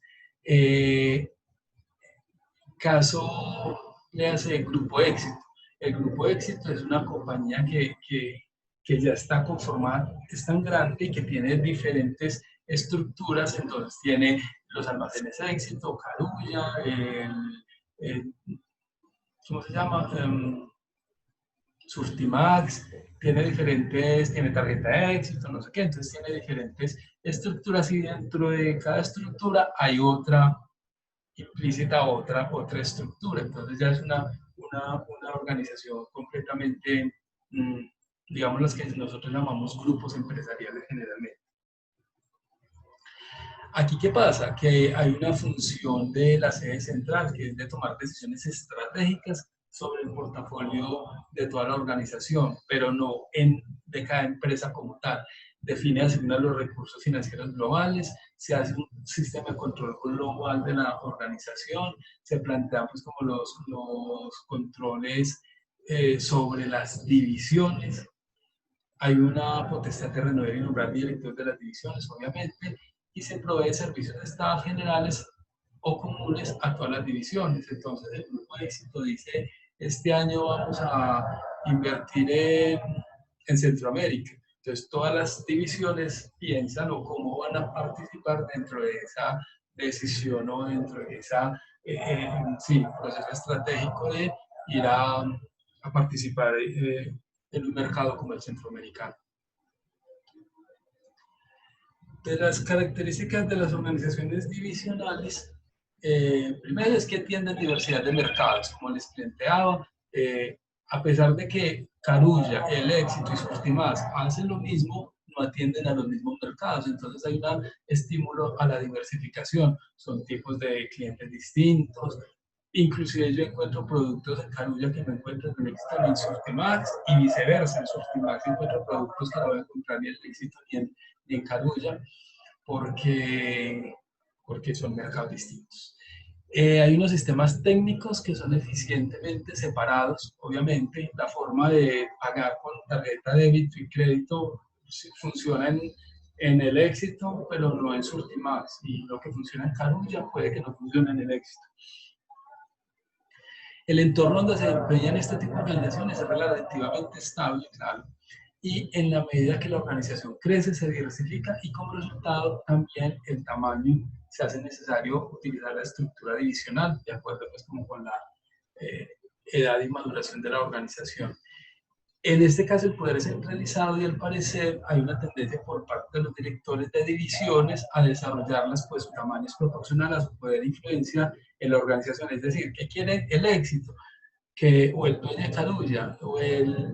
Caso, le hace el Grupo Éxito. El Grupo Éxito es una compañía que ya está conformada, es tan grande y que tiene diferentes estructuras, entonces tiene los almacenes Éxito, Carulla, ¿cómo se llama? Surtimax, tiene tarjeta de éxito, no sé qué, entonces tiene diferentes estructuras y dentro de cada estructura hay otra implícita, otra estructura, entonces ya es una organización completamente, digamos, las que nosotros llamamos grupos empresariales generalmente. Aquí, ¿qué pasa? Que hay una función de la sede central, que es de tomar decisiones estratégicas sobre el portafolio de toda la organización, pero no de cada empresa como tal. Define y asigna los recursos financieros globales, se hace un sistema de control global de la organización, se plantean pues como los controles sobre las divisiones. Hay una potestad de renovar y nombrar directores de las divisiones, obviamente, y se provee servicios de estado generales o comunes a todas las divisiones. Entonces, el Grupo Éxito dice, este año vamos a invertir en Centroamérica. Entonces, todas las divisiones piensan o cómo van a participar dentro de esa decisión o dentro de esa proceso estratégico de ir a participar en un mercado como el centroamericano. De las características de las organizaciones divisionales, primero es que atienden diversidad de mercados, como les planteaba, a pesar de que Carulla, El Éxito y Surtimax hacen lo mismo, no atienden a los mismos mercados, entonces hay un estímulo a la diversificación, son tipos de clientes distintos, inclusive yo encuentro productos en Carulla que no encuentro en El Éxito ni en Surtimax, y viceversa, en Surtimax encuentro productos que no voy a encontrar ni en El Éxito ni en Carulla, porque son mercados distintos. Hay unos sistemas técnicos que son eficientemente separados, obviamente. La forma de pagar con tarjeta de débito y crédito funciona en El Éxito, pero no en Surtimax. Y lo que funciona en Carulla puede que no funcione en El Éxito. El entorno donde se desempeñan este tipo de organizaciones es relativamente estable, claro. Y en la medida que la organización crece, se diversifica y como resultado también el tamaño se hace necesario utilizar la estructura divisional, de acuerdo pues como con la edad y maduración de la organización. En este caso el poder es centralizado y al parecer hay una tendencia por parte de los directores de divisiones a desarrollarlas pues su tamaño es proporcional a su poder e influencia en la organización, es decir, que quieren el éxito, o el dueño de Carulla, o el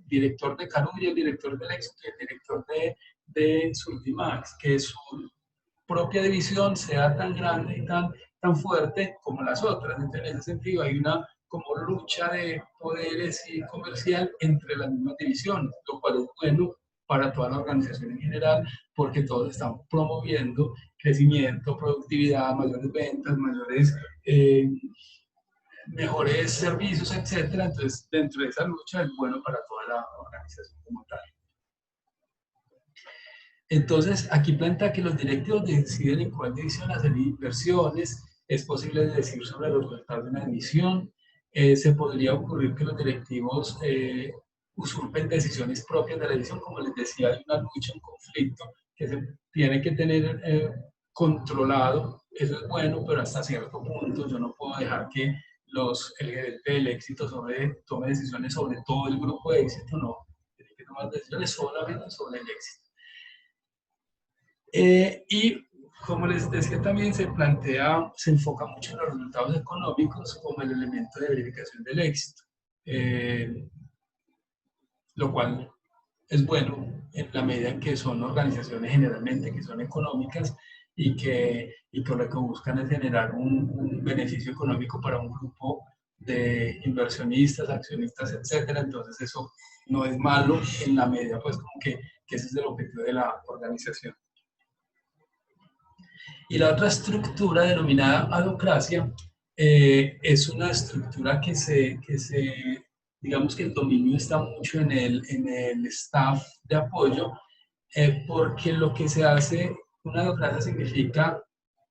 director de Carulla, el director del Éxito y el director de Surtimax, que su propia división sea tan grande y tan fuerte como las otras. Entonces, en ese sentido, hay una como lucha de poderes y comercial entre las mismas divisiones, lo cual es bueno para toda la organización en general, porque todos están promoviendo crecimiento, productividad, mayores ventas, mejores servicios, etcétera. Entonces, dentro de esa lucha es bueno para toda la organización como tal. Entonces, aquí plantea que los directivos deciden en cuál división hacer inversiones, es posible decir sobre los resultados de una división, se podría ocurrir que los directivos usurpen decisiones propias de la división, como les decía, hay una lucha, un conflicto que se tiene que tener controlado, eso es bueno, pero hasta cierto punto yo no puedo dejar que el gerente del Éxito tome decisiones sobre todo el grupo de Éxito, no, tiene que tomar decisiones solamente sobre el Éxito. Y como les decía también se enfoca mucho en los resultados económicos como el elemento de verificación del éxito, lo cual es bueno en la medida en que son organizaciones generalmente que son económicas y que lo que buscan es generar un beneficio económico para un grupo de inversionistas, accionistas, etcétera. Entonces eso no es malo en la medida pues como que ese es el objetivo de la organización. Y la otra estructura denominada adocracia es una estructura que digamos que el dominio está mucho en el staff de apoyo, porque lo que se hace, una adocracia significa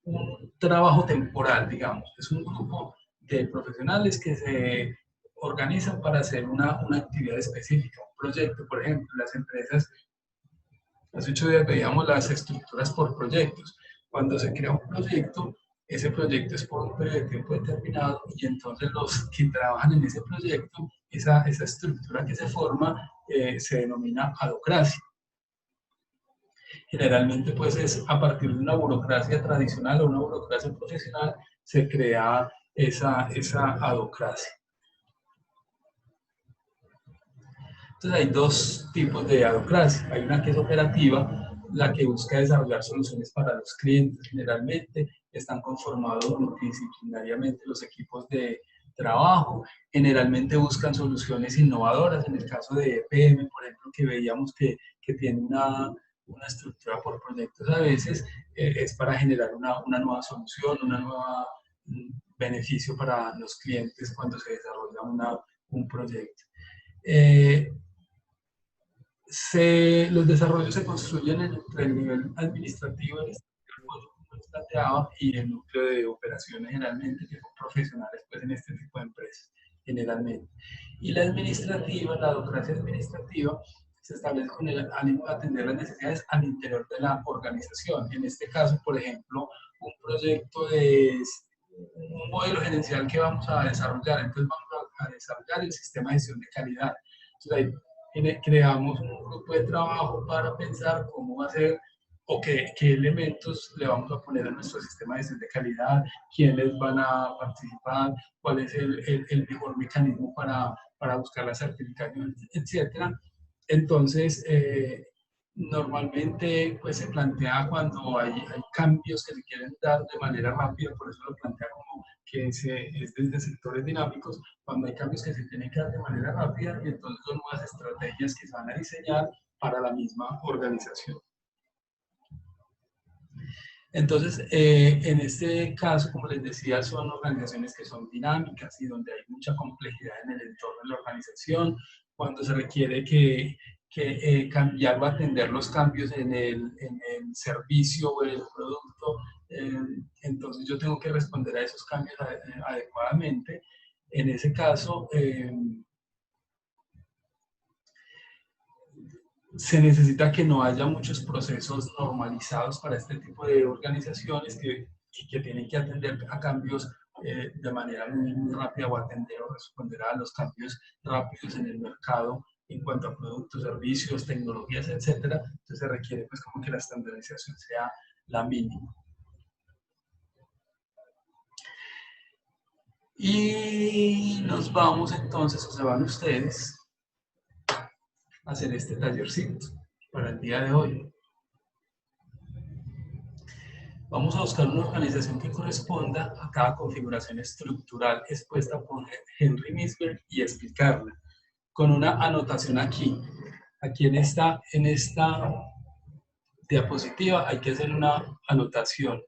un trabajo temporal, digamos. Es un grupo de profesionales que se organizan para hacer una actividad específica, un proyecto. Por ejemplo, las empresas, hace 8 días veíamos las estructuras por proyectos. Cuando se crea un proyecto, ese proyecto es por un periodo de tiempo determinado y entonces los que trabajan en ese proyecto, esa estructura que se forma, se denomina adocracia. Generalmente pues es a partir de una burocracia tradicional o una burocracia profesional se crea esa adocracia. Entonces hay dos tipos de adocracia. Hay una que es operativa, la que busca desarrollar soluciones para los clientes. Generalmente están conformados multidisciplinariamente los equipos de trabajo. Generalmente buscan soluciones innovadoras. En el caso de EPM, por ejemplo, que veíamos que tiene una estructura por proyectos a veces, es para generar una nueva solución, un beneficio para los clientes cuando se desarrolla un proyecto. Los desarrollos se construyen entre el nivel administrativo, y el núcleo de operaciones generalmente, que son profesionales pues, en este tipo de empresas, generalmente. Y la administrativa, la adocracia administrativa, se establece con el ánimo de atender las necesidades al interior de la organización. En este caso, por ejemplo, un proyecto de un modelo gerencial que vamos a desarrollar. Entonces vamos a desarrollar el sistema de gestión de calidad. Entonces ahí creamos un grupo de trabajo para pensar cómo va a ser o qué elementos le vamos a poner a nuestro sistema de gestión de calidad, quiénes van a participar, cuál es el mejor mecanismo para buscar la certificación, etc. Entonces, normalmente pues, se plantea cuando hay cambios que se quieren dar de manera rápida, por eso lo plantea como que es desde sectores dinámicos, cuando hay cambios que se tienen que dar de manera rápida y entonces son nuevas estrategias que se van a diseñar para la misma organización. Entonces, en este caso, como les decía, son organizaciones que son dinámicas y donde hay mucha complejidad en el entorno de la organización, cuando se requiere que cambiar o atender los cambios en el servicio o en el producto, entonces yo tengo que responder a esos cambios adecuadamente. En ese caso, se necesita que no haya muchos procesos normalizados para este tipo de organizaciones que tienen que atender a cambios de manera muy rápida o atender o responder a los cambios rápidos en el mercado en cuanto a productos, servicios, tecnologías, etc. Entonces se requiere pues como que la estandarización sea la mínima. Y nos vamos entonces, o se van ustedes, a hacer este tallercito para el día de hoy. Vamos a buscar una organización que corresponda a cada configuración estructural expuesta por Henry Misberg y explicarla con una anotación aquí. Aquí en esta diapositiva hay que hacer una anotación.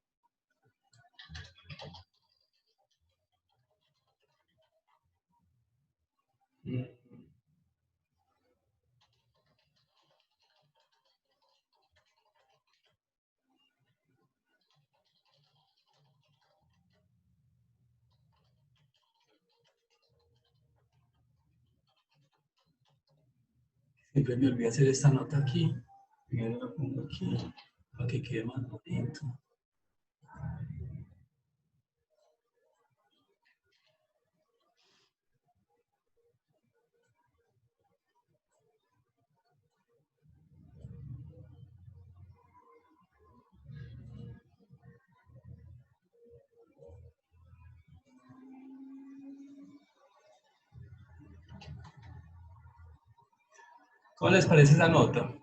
Siempre me olvidé hacer esta nota aquí. Primero la pongo aquí para que quede más bonito. ¿Cómo les parece esa nota?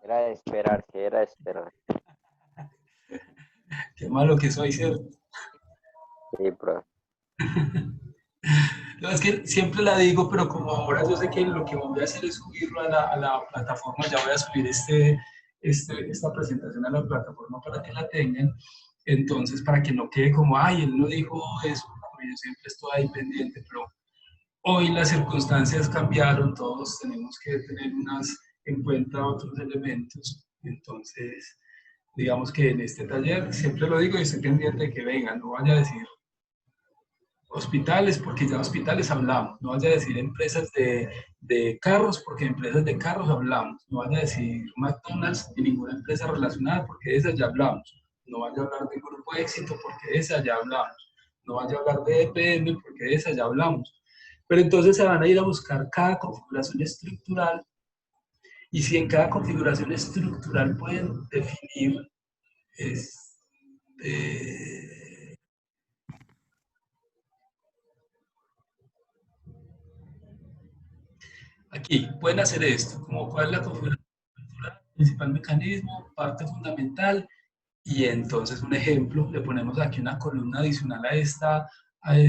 Era de esperar, que era de esperar. Qué malo que soy, ¿cierto? Sí, profe. No, es que siempre la digo, pero como ahora yo sé que lo que voy a hacer es subirlo a la plataforma, ya voy a subir esta presentación a la plataforma para que la tengan. Entonces, para que no quede como, ay, él no dijo eso, yo siempre estoy ahí pendiente, pero hoy las circunstancias cambiaron, todos tenemos que tener en cuenta otros elementos, entonces digamos que en este taller, siempre lo digo y estoy pendiente de que vengan, no vaya a decir hospitales, porque ya hospitales hablamos, no vaya a decir empresas de carros, porque empresas de carros hablamos, no vaya a decir McDonald's ni ninguna empresa relacionada, porque de esas ya hablamos, no vaya a hablar de Grupo Éxito, porque de esas ya hablamos, no vaya a hablar de EPM, porque de esas ya hablamos, pero entonces se van a ir a buscar cada configuración estructural, y si en cada configuración estructural pueden definir aquí pueden hacer esto, como cuál es la configuración estructural, principal mecanismo, parte fundamental, y entonces un ejemplo, le ponemos aquí una columna adicional a esta, a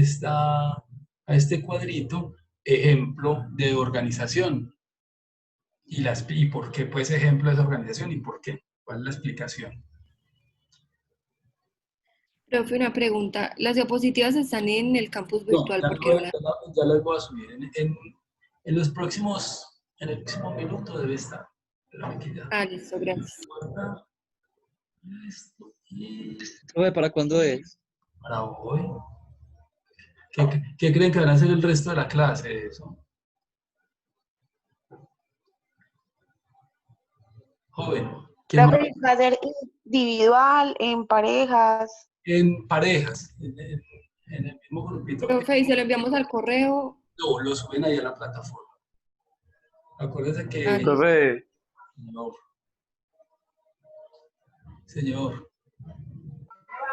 este cuadrito, ejemplo de organización. ¿Y por qué pues ejemplo de esa organización y por qué? ¿Cuál es la explicación? Profe, una pregunta. ¿Las diapositivas están en el campus No, virtual? ya, Porque no las... ya las voy a subir. En los próximos, en el próximo minuto debe estar. Espérame que ya. Ah, listo, gracias. Esto y Profe, ¿para cuándo es? para hoy. ¿Qué creen que van a hacer el resto de la clase? Eso. Joven. ¿Quién más? Profe, va a ser individual, en parejas. En parejas, en el mismo grupito. Profe, ¿y se lo enviamos al correo? No, lo suben ahí a la plataforma. Acuérdense que... Ah, listo. Profe, Señor. Señor.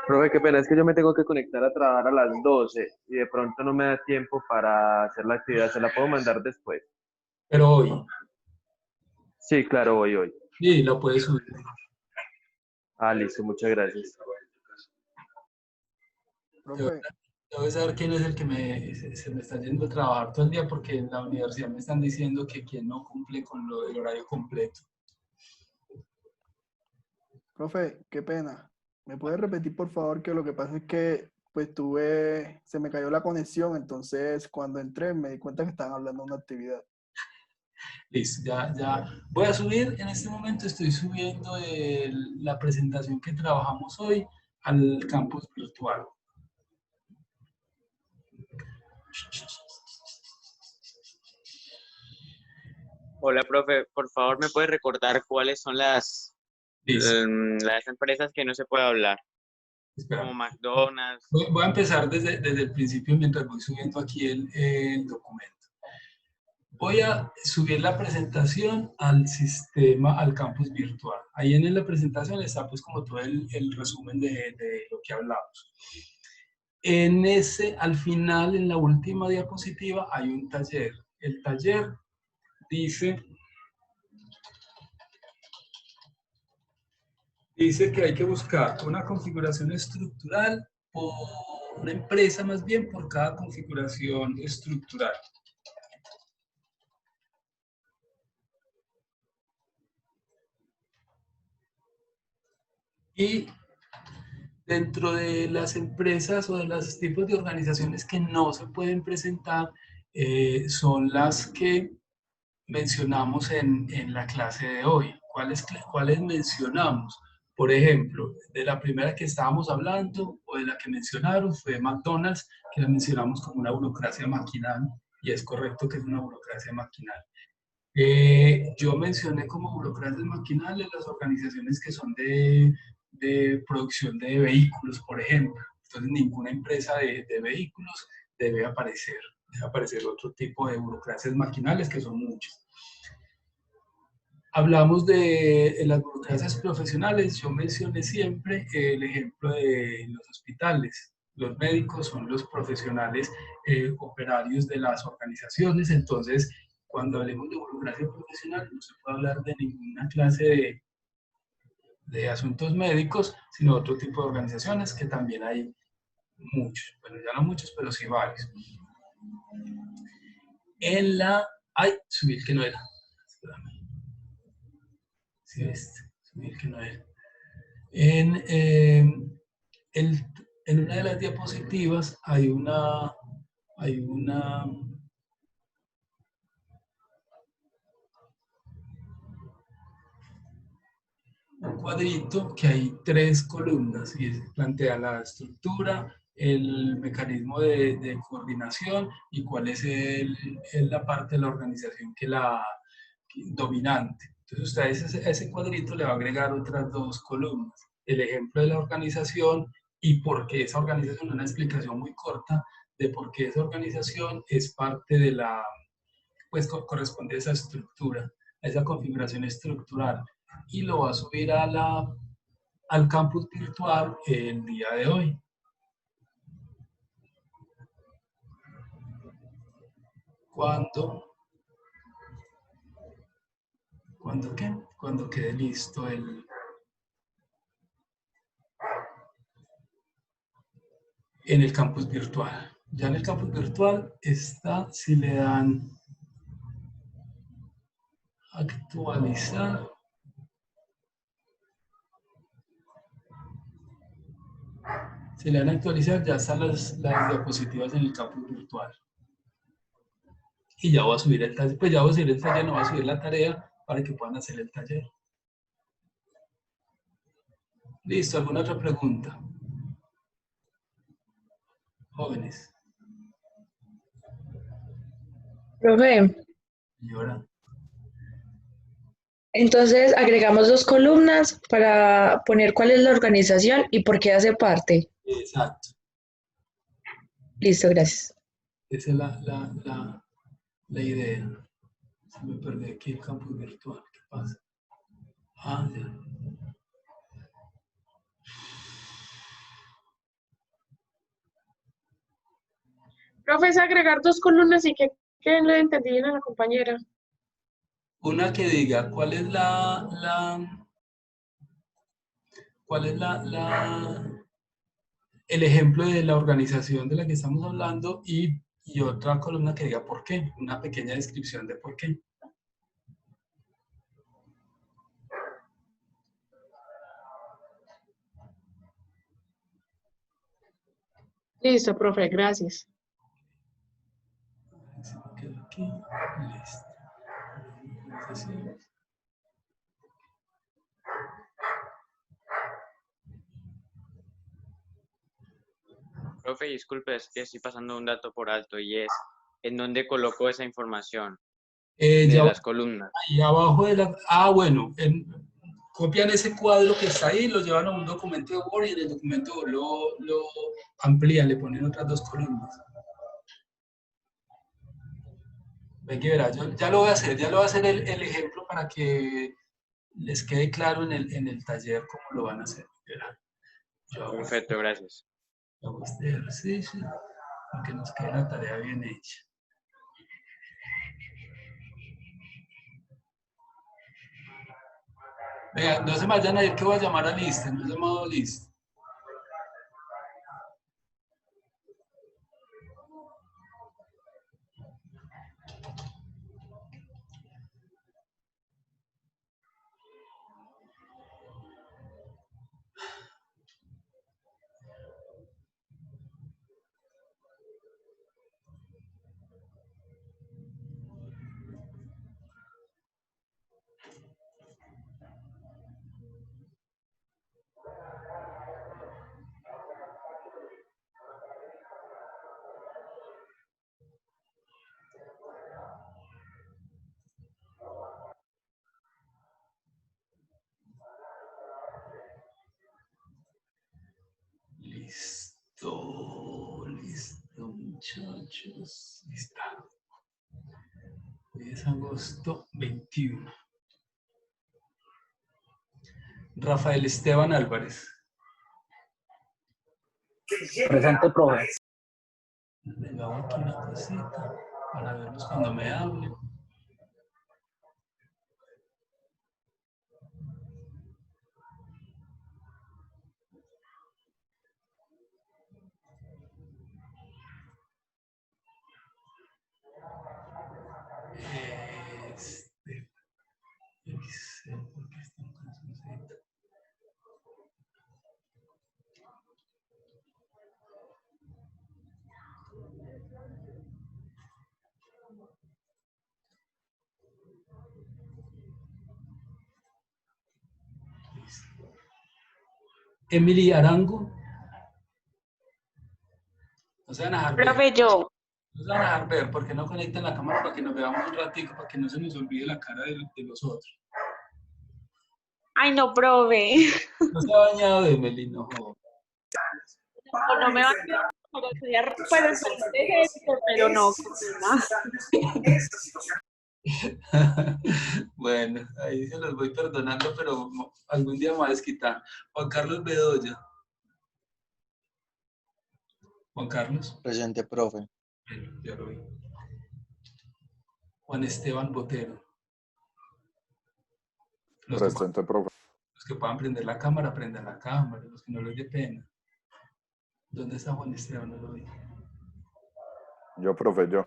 profe, qué pena, es que yo me tengo que conectar a trabajar a las 12 y de pronto no me da tiempo para hacer la actividad. ¿Se la puedo mandar después? Pero hoy. Sí, claro, hoy. Sí, lo puedes subir. Ah, listo, muchas gracias. Profe, Debo saber quién es el que se me está yendo a trabajar todo el día porque en la universidad me están diciendo que quien no cumple con lo del horario completo. profe, qué pena. ¿Me puede repetir, por favor, que lo que pasa es que pues se me cayó la conexión, entonces cuando entré me di cuenta que estaban hablando de una actividad. Listo, ya. Voy a subir, en este momento estoy subiendo la presentación que trabajamos hoy al campus virtual. Hola, profe, por favor, ¿me puede recordar cuáles son las empresas que no se puede hablar? Espera. Como McDonald's. Voy a empezar desde el principio mientras voy subiendo aquí el documento. Voy a subir la presentación al sistema, al campus virtual. Ahí en la presentación está pues como todo el resumen de lo que hablamos. Al final, en la última diapositiva, hay un taller. El taller dice que hay que buscar una configuración estructural por una empresa más bien por cada configuración estructural. Y dentro de las empresas o de los tipos de organizaciones que no se pueden presentar son las que mencionamos en la clase de hoy. ¿Cuáles mencionamos? Por ejemplo, de la primera que estábamos hablando o de la que mencionaron fue McDonald's, que la mencionamos como una burocracia maquinal, y es correcto que es una burocracia maquinal. Yo mencioné como burocracias maquinales las organizaciones que son de producción de vehículos, por ejemplo. Entonces, ninguna empresa de vehículos debe aparecer otro tipo de burocracias maquinales, que son muchas. Hablamos de las burocracias profesionales. Yo mencioné siempre el ejemplo de los hospitales. Los médicos son los profesionales operarios de las organizaciones. Entonces, cuando hablemos de burocracia profesional, no se puede hablar de ninguna clase de asuntos médicos, sino otro tipo de organizaciones, que también hay muchos. Bueno, ya no muchos, pero sí varios. Subí el que no era. Espérame. Sí, subí el que no era. En una de las diapositivas hay un cuadrito que hay 3 columnas y plantea la estructura, el mecanismo de coordinación y cuál es la parte de la organización dominante. Entonces usted a ese cuadrito le va a agregar otras 2 columnas, el ejemplo de la organización y por qué esa organización, una explicación muy corta de por qué esa organización es parte de pues corresponde a esa estructura, a esa configuración estructural, y lo va a subir al campus virtual el día de hoy. Cuando quede listo en el campus virtual. Ya en el campus virtual está, si le dan actualizar, ya están las diapositivas en el campus virtual. Y ya voy a subir el taller, pues ya voy a subir el taller, no voy a subir la tarea para que puedan hacer el taller. Listo, ¿alguna otra pregunta? Jóvenes. Profe, Y ahora, entonces agregamos 2 columnas para poner cuál es la organización y por qué hace parte. exacto. Listo, gracias. Esa es la idea. Se me perdió aquí el campus virtual. ¿Qué pasa? Ah, ya. Profe, es agregar 2 columnas y que le entendí bien a la compañera. Una que diga cuál es el ejemplo de la organización de la que estamos hablando y otra columna que diga por qué, una pequeña descripción de por qué. Listo, profe, gracias. Aquí, listo. Entonces, Profe, disculpe, es que estoy pasando un dato por alto y es, ¿en dónde colocó esa información de ya las columnas? ahí abajo de la... Ah, bueno, copian ese cuadro que está ahí, lo llevan a un documento de Word y en el documento lo amplían, le ponen otras 2 columnas. Ve que verá, yo ya lo voy a hacer, el ejemplo para que les quede claro en el taller cómo lo van a hacer. Verá. Perfecto, gracias. Yo hago este ejercicio para que nos quede la tarea bien hecha. Venga, no se me vayan a ir que voy a llamar a Liz, no he llamado a Liz. Listo, muchachos. Listo. Hoy es agosto 21. Rafael Esteban Álvarez. Presente, profe. Le hago aquí una cosita para verlos cuando me hablen. Excel, porque están con su Z. Emily Arango. No se van a dejar ver. Profe, yo. No se van a dejar ver porque no conectan la cámara para que nos veamos un ratico, para que no se nos olvide la cara de los otros. Ay, no, profe. No se ha bañado de Emily, no. No me va a quedar como sería para el ejército, pero no, Bueno, ahí se los voy perdonando, pero algún día me va a desquitar. Juan Carlos Bedoya. Juan Carlos. Presente, profe. Ya lo vi. Juan Esteban Botero. Presente, profe. Los que puedan prender la cámara, prendan la cámara. Los que no les dé pena. ¿Dónde está Juan Esteban? No lo vi. Yo, profe, yo.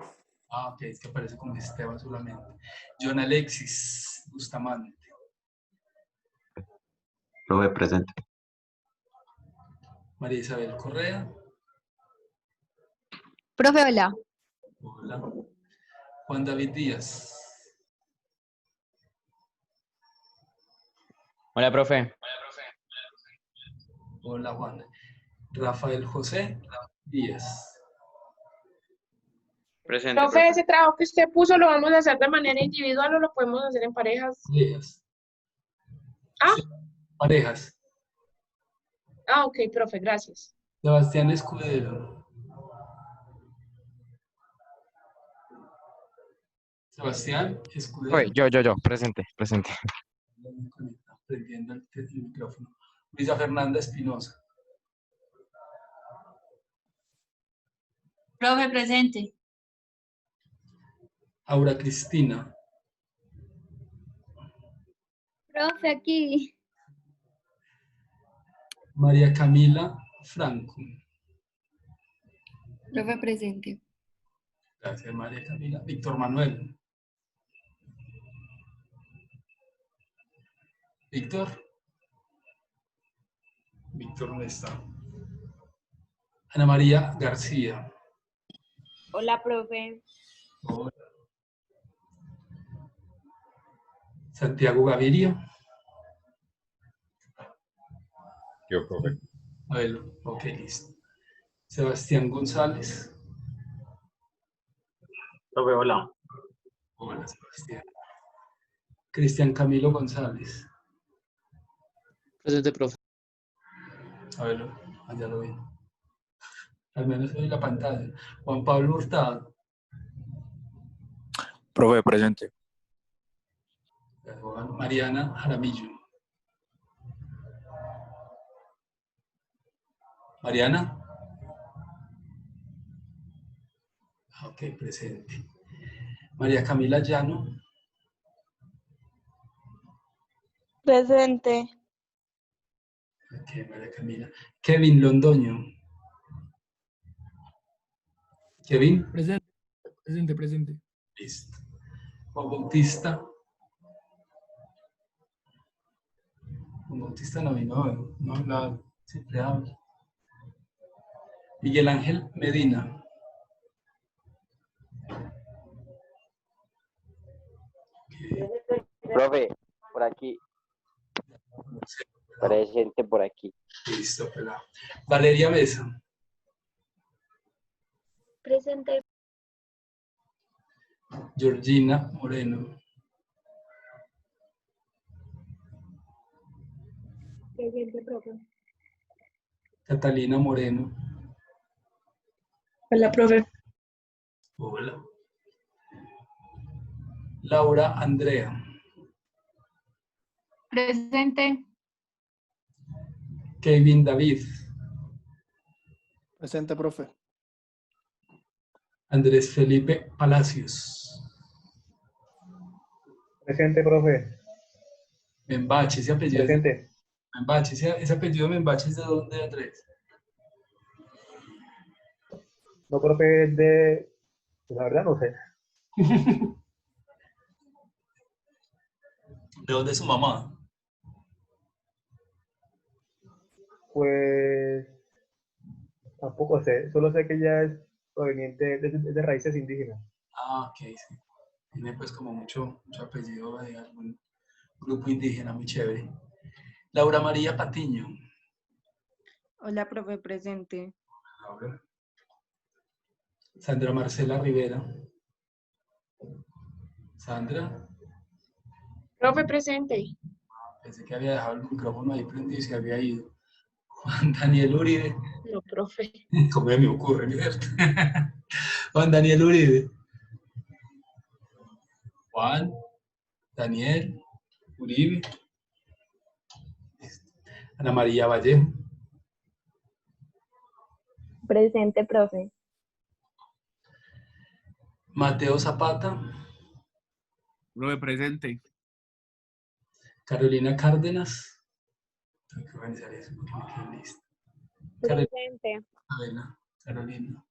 Ah, ok, es que aparece como Esteban solamente. John Alexis Bustamante. Profe, presente. María Isabel Correa. Profe, hola. Hola. Juan David Díaz. Hola, profe. Hola, Juan. Rafael José Díaz. Presente, Profe, ese trabajo que usted puso, ¿lo vamos a hacer de manera individual o lo podemos hacer en parejas? Díaz. Ah, Parejas. ah, ok, profe, gracias. Sebastián Escudero. Sebastián Escudero. Oye, yo, presente. Prendiendo el micrófono. Luisa Fernanda Espinosa. Profe, presente. Aura Cristina. Profe, aquí. María Camila Franco. Profe, presente. Gracias, María Camila. Víctor Manuel. Víctor. Víctor no está. Ana María García. Hola, profe. Hola. Santiago Gaviria. Yo, profe. Bueno, ok, listo. Sebastián González. Profe, hola. Hola, Sebastián. Cristian Camilo González. Presente, profe. A verlo, allá lo vi. Al menos en la pantalla. Juan Pablo Hurtado. Profe, presente. Mariana Jaramillo. Mariana. Ok, presente. María Camila Llano. Presente. Ok, María Camila. Kevin Londoño. Kevin. Presente. Listo. Juan Bautista. Juan Bautista no vino, no hablaba, siempre habla. Miguel Ángel Medina. Profe, por aquí. Presente por aquí. Listo, pelado. Valeria Mesa. Presente. Georgina Moreno. Presente, profe. Catalina Moreno. Hola, profe. Hola. Laura Andrea. Presente. Kevin David. Presente, profe. Andrés Felipe Palacios. Presente, profe. Membache, ese apellido. Presente. Membache, ese apellido de Membache es de dónde, Andrés. No, profe, es de... La verdad no sé. ¿De dónde es su mamá? Pues... Tampoco sé. Solo sé que ella es proveniente de raíces indígenas. Ah, ok, sí. Tiene pues como mucho apellido de algún grupo indígena, muy chévere. Laura María Patiño. Hola, profe, presente. Laura. Sandra Marcela Rivera. Sandra. Profe, presente. Pensé que había dejado el micrófono ahí prendido y se había ido. Juan Daniel Uribe. No, profe. ¿Cómo me ocurre, ¿cierto? Juan Daniel Uribe. Juan Daniel Uribe. Ana María Vallejo. Presente, profe. Mateo Zapata. Profe, presente. Carolina Cárdenas. Tengo que organizar eso porque me quedé listo. Presente. Carolina.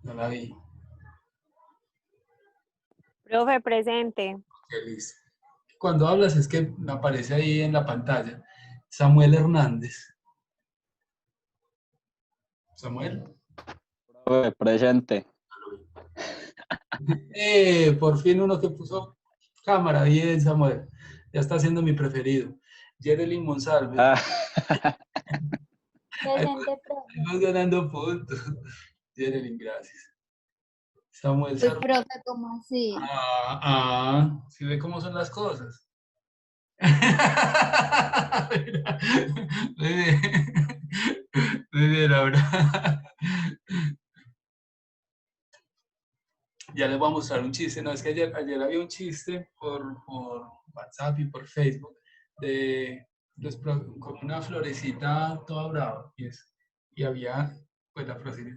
No la vi. Profe, presente. Qué listo. Cuando hablas es que me aparece ahí en la pantalla. Samuel Hernández. Samuel. Profe, presente. Por fin uno que puso cámara. Bien, Samuel. Ya está siendo mi preferido. Jerelyn Monsalve. Presente, profe. Estamos ganando puntos. Jerelyn, gracias. Samuel Pues, Sarro. profe, ¿cómo así? ¿Sí ve cómo son las cosas? Muy bien. Muy bien, Laura. Ya les voy a mostrar un chiste. No, es que ayer había un chiste por WhatsApp y por Facebook de con una florecita toda brava. Y había pues la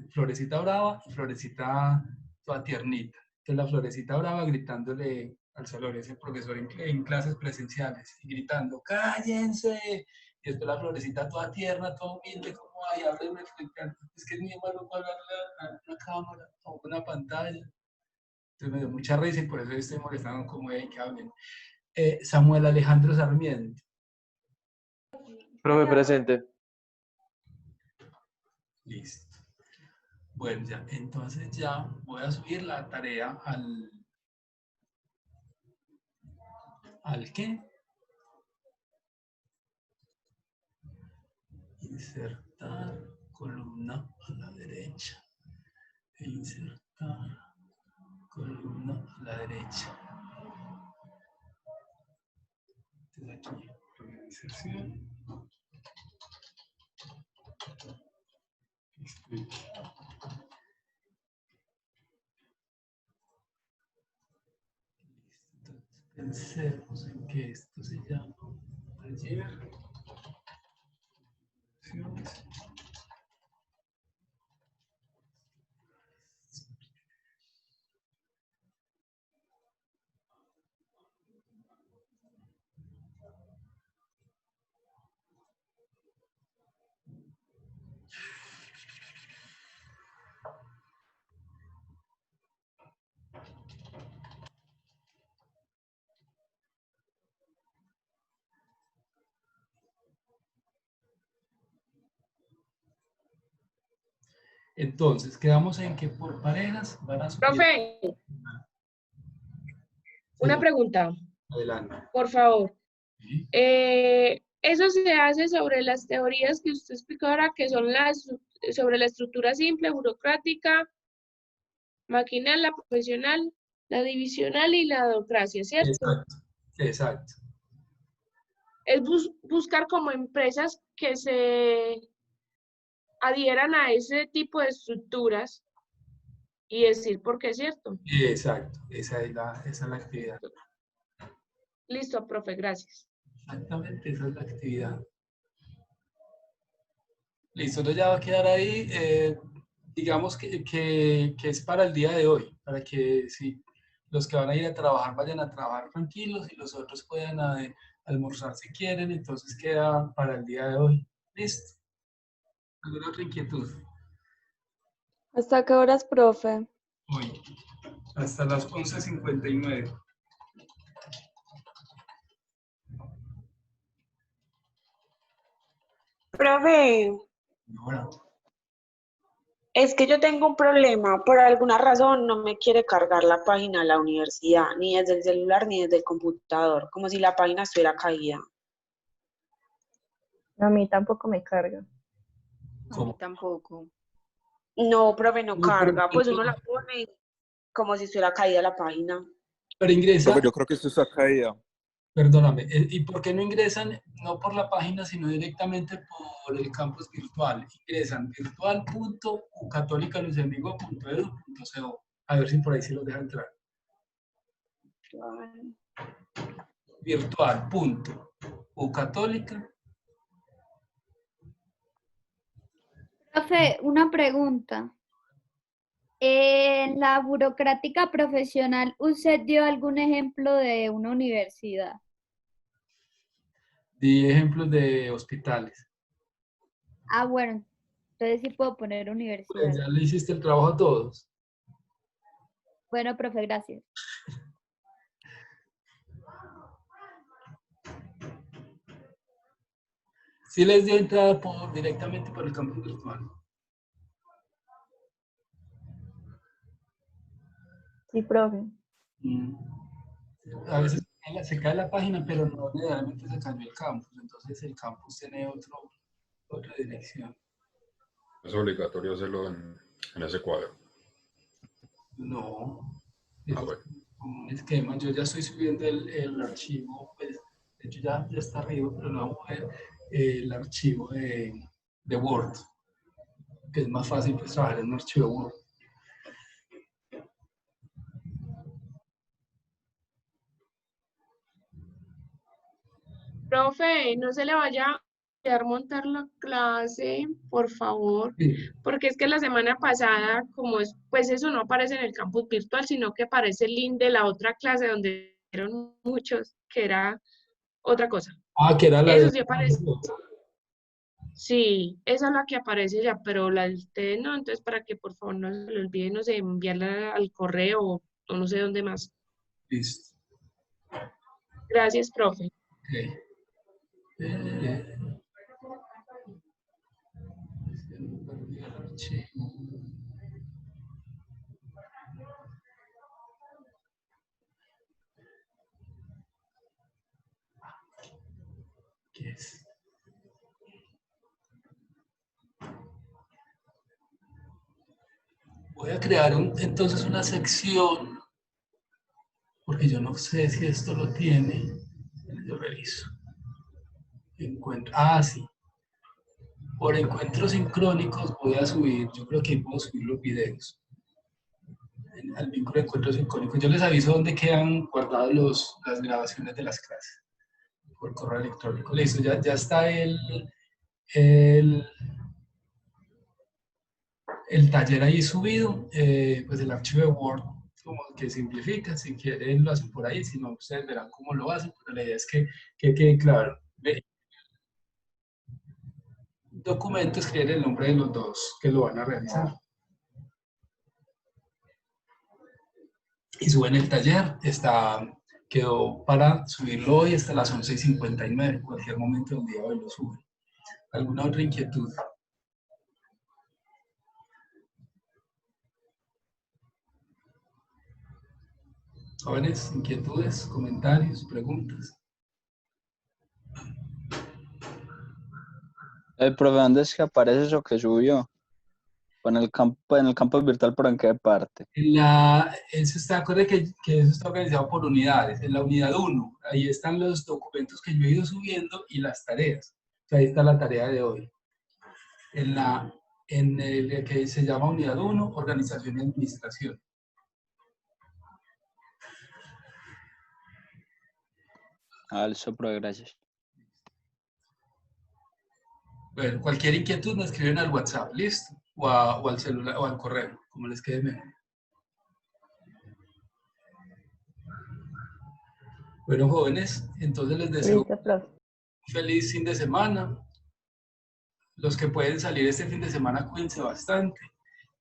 florecita brava y florecita toda tiernita. Entonces la florecita brava gritándole al salón, ese profesor en clases presenciales, y gritando, ¡cállense! Y después la florecita toda tierna, toda humilde, como, ay, háblenme frente a... Es que es mi hermano para hablarle a una cámara o una pantalla. Entonces me dio mucha risa y por eso estoy molestando como de que hablen. Samuel Alejandro Sarmiento. Profe, presente. Listo. Bueno, ya, entonces ya voy a subir la tarea ¿al qué? Insertar columna a la derecha. Insertar columna a la derecha. Entonces aquí, inserción. Pensemos en que esto se llama taller. Entonces, quedamos en que por parejas van a subir. Profe, una pregunta, Adelante. por favor. Eso se hace sobre las teorías que usted explicó ahora, que son sobre la estructura simple, burocrática, maquinal, la profesional, la divisional y la democracia, ¿cierto? Exacto, exacto. Es buscar como empresas que se adhieran a ese tipo de estructuras y decir por qué es cierto. Exacto, esa es la actividad. Listo, profe, gracias. Exactamente, esa es la actividad. Listo, entonces ya va a quedar ahí, digamos que es para el día de hoy, para que si los que van a ir a trabajar vayan a trabajar tranquilos y los otros puedan almorzar si quieren, entonces queda para el día de hoy. ¿Listo? ¿Alguna otra inquietud? ¿Hasta qué horas, profe? Hoy, hasta las 11:59. Profe, Ahora. Es que yo tengo un problema, por alguna razón no me quiere cargar la página de la universidad, ni desde el celular ni desde el computador, como si la página estuviera caída. A mí tampoco me carga. A mí tampoco. No, profe, no No, pero, carga, pues uno la pone y como si estuviera caída la página. pero ingresa, Profe, yo creo que esto está caída. perdóname, ¿y por qué no ingresan no por la página, sino directamente por el campus virtual? Ingresan virtual.ucatolicaluisenvigo.edu.co. A ver si por ahí sí los deja entrar. Virtual.ucatolica. Profe, una pregunta. En la burocrática profesional, ¿usted dio algún ejemplo de una universidad? Di ejemplos de hospitales. Ah, bueno, entonces sí puedo poner Pues universidad. ya le hiciste el trabajo a todos. Bueno, profe, gracias. Sí les dio entrada directamente por el campus virtual. Sí, profe. A veces se cae la página, pero no necesariamente se cambió el campus. Entonces el campus tiene otra dirección. Es obligatorio hacerlo en ese cuadro. No. Ah, bueno. Un esquema. Yo ya estoy subiendo el archivo, pues, de hecho ya está arriba, pero no vamos a ver el archivo de Word, que es más fácil pues, trabajar en un archivo Word. Profe, no se le vaya a olvidar montar la clase, por favor, porque es que la semana pasada, como es, pues eso no aparece en el campus virtual, sino que aparece el link de la otra clase donde eran muchos, que era otra cosa. Ah, que era la Eso de... sí aparece. Sí, esa es la que aparece ya, pero la de ustedes no, entonces para que por favor no se le olvide, no sé, enviarla al correo o no sé dónde más. Listo. Gracias, profe. Okay. Yes. Voy a crear entonces una sección, porque yo no sé si esto lo tiene. Yo reviso. Sí. Por encuentros sincrónicos voy a subir, yo creo que ahí puedo subir los videos. Al vínculo de encuentros sincrónicos. Yo les aviso dónde quedan guardadas las grabaciones de las clases. Por correo electrónico. Listo, ya está el taller ahí subido. Pues el archivo de Word como que simplifica. Si quieren lo hacen por ahí, si no, ustedes verán cómo lo hacen. Pero la idea es que quede claro. Documento, escriben el nombre de los dos que lo van a realizar. Y suben el taller, quedó para subirlo hoy hasta las 11:59, en cualquier momento del día hoy lo suben. ¿Alguna otra inquietud? Jóvenes, inquietudes, comentarios, preguntas. Profe, ¿dónde es que aparece eso que subió? En el campo virtual, ¿por en qué parte? Acuérdate que eso está organizado por unidades. En la unidad 1, ahí están los documentos que yo he ido subiendo y las tareas. O sea, ahí está la tarea de hoy. En el que se llama unidad 1, organización y administración. Eso, profe, gracias. Bueno, cualquier inquietud me escriben al WhatsApp, ¿listo? O al celular, o al correo, como les quede mejor. Bueno, jóvenes, entonces les deseo un feliz fin de semana. Los que pueden salir este fin de semana, cuídense bastante.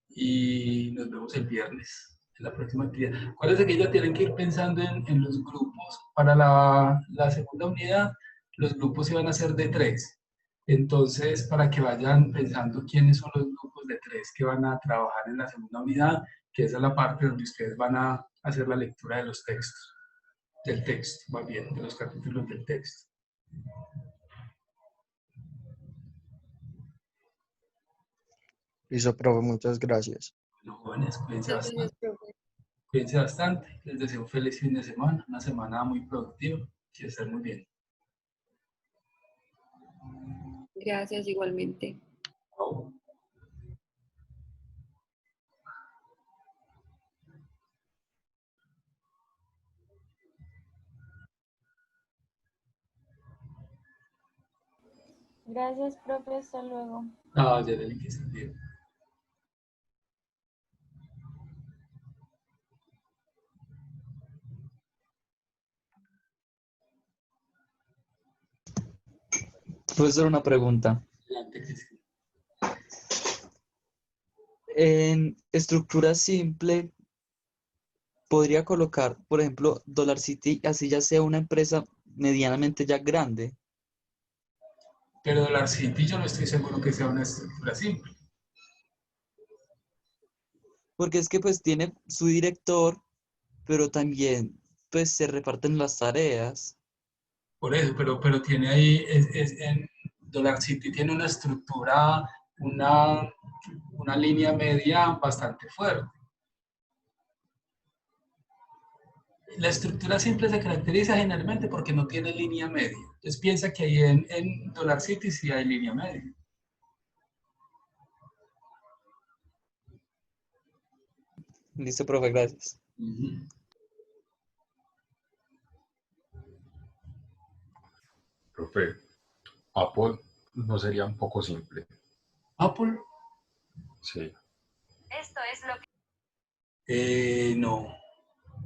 Y nos vemos el viernes, en la próxima actividad. Acuérdense que ya tienen que ir pensando en los grupos. Para la segunda unidad, los grupos iban a ser de 3. Entonces, para que vayan pensando quiénes son los grupos de 3 que van a trabajar en la segunda unidad, que esa es la parte donde ustedes van a hacer la lectura de los textos, del texto, más bien, de los capítulos del texto. Listo, profe, muchas gracias. Bueno, jóvenes, cuídense Muchas gracias, bastante. profe. Cuídense bastante. Les deseo un feliz fin de semana, una semana muy productiva. Que estén muy bien. Gracias igualmente. Chao. Gracias, profe. Hasta luego. Ah, ya le que estén bien. Profesor, una pregunta. Adelante, Cristina. En estructura simple, podría colocar, por ejemplo, Dollar City, así ya sea una empresa medianamente ya grande. Pero Dollar City yo no estoy seguro que sea una estructura simple. Porque es que pues tiene su director, pero también pues se reparten las tareas. Por eso, pero tiene ahí, en Dollar City tiene una estructura, una línea media bastante fuerte. La estructura simple se caracteriza generalmente porque no tiene línea media. Entonces piensa que ahí en Dollar City sí hay línea media. Listo, profe, gracias. Profe, Apple no sería un poco simple. ¿Apple? Sí. Esto es lo que... No.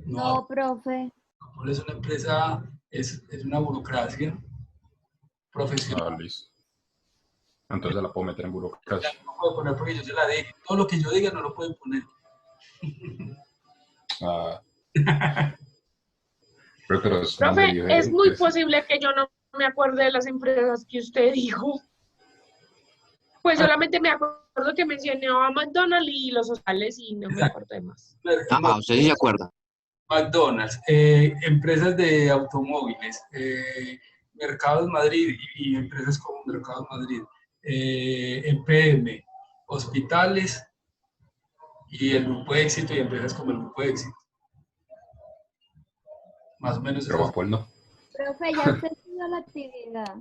No, profe. Apple es una empresa, es una burocracia profesional. Ah, listo. Entonces la puedo meter en burocracia. No puedo poner porque yo se la dije. Todo lo que yo diga no lo pueden poner. Ah. Pero es Profe, es diferente. muy posible que yo no me acuerde de las empresas que usted dijo. Pues solamente me acuerdo que mencionó a McDonald's y los hospitales y no me acuerdo de más. Usted sí se acuerda. McDonald's, empresas de automóviles, Mercados Madrid y empresas como Mercados Madrid, EPM, hospitales y el Grupo Éxito y empresas como el Grupo Éxito. Más o menos. Pero Apple no. Profe, ya usted hizo la actividad.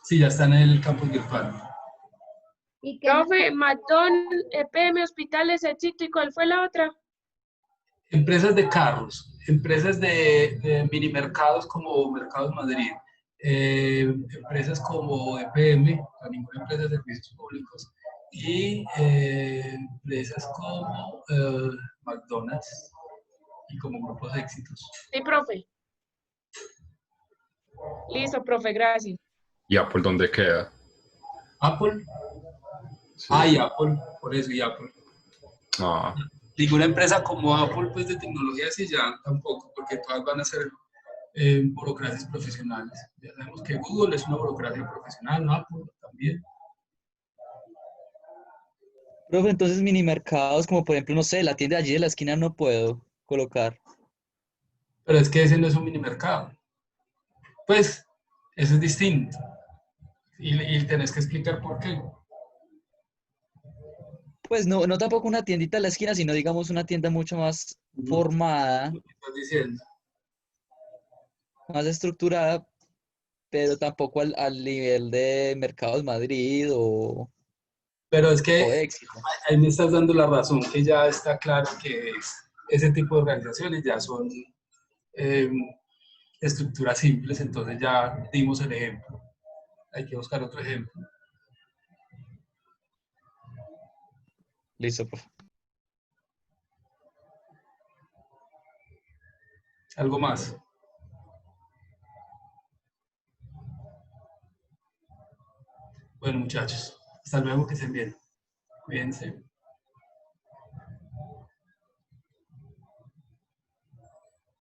Sí, ya está en el campus virtual. ¿Y profe, McDonald's, EPM, hospitales, Éxito, ¿y cuál fue la otra? Empresas de carros, empresas de mini mercados como Mercados Madrid, empresas como EPM, ninguna empresa de servicios públicos, y empresas como McDonald's y como grupos de éxitos. Sí, profe. Listo, profe, gracias. ¿Y Apple dónde queda? ¿Apple? Sí. Y Apple, por eso, y Apple. Ah. Ninguna empresa como Apple, pues de tecnología sí ya tampoco, porque todas van a ser burocracias profesionales. Ya sabemos que Google es una burocracia profesional, ¿no? Apple también. Profe, entonces mini mercados, como por ejemplo, no sé, la tienda de allí de la esquina no puedo colocar. Pero es que ese no es un mini mercado. Pues, eso es distinto. Y tenés que explicar por qué. Pues no tampoco una tiendita de la esquina, sino digamos una tienda mucho más formada. ¿Qué estás diciendo? Más estructurada, pero tampoco al nivel de Mercados Madrid o... Pero es que Éxito. ahí me estás dando la razón, que ya está claro que ese tipo de organizaciones ya son estructuras simples, entonces ya dimos el ejemplo. Hay que buscar otro ejemplo. Listo, profe. ¿Algo más? Bueno, muchachos, hasta luego, que estén bien. Cuídense.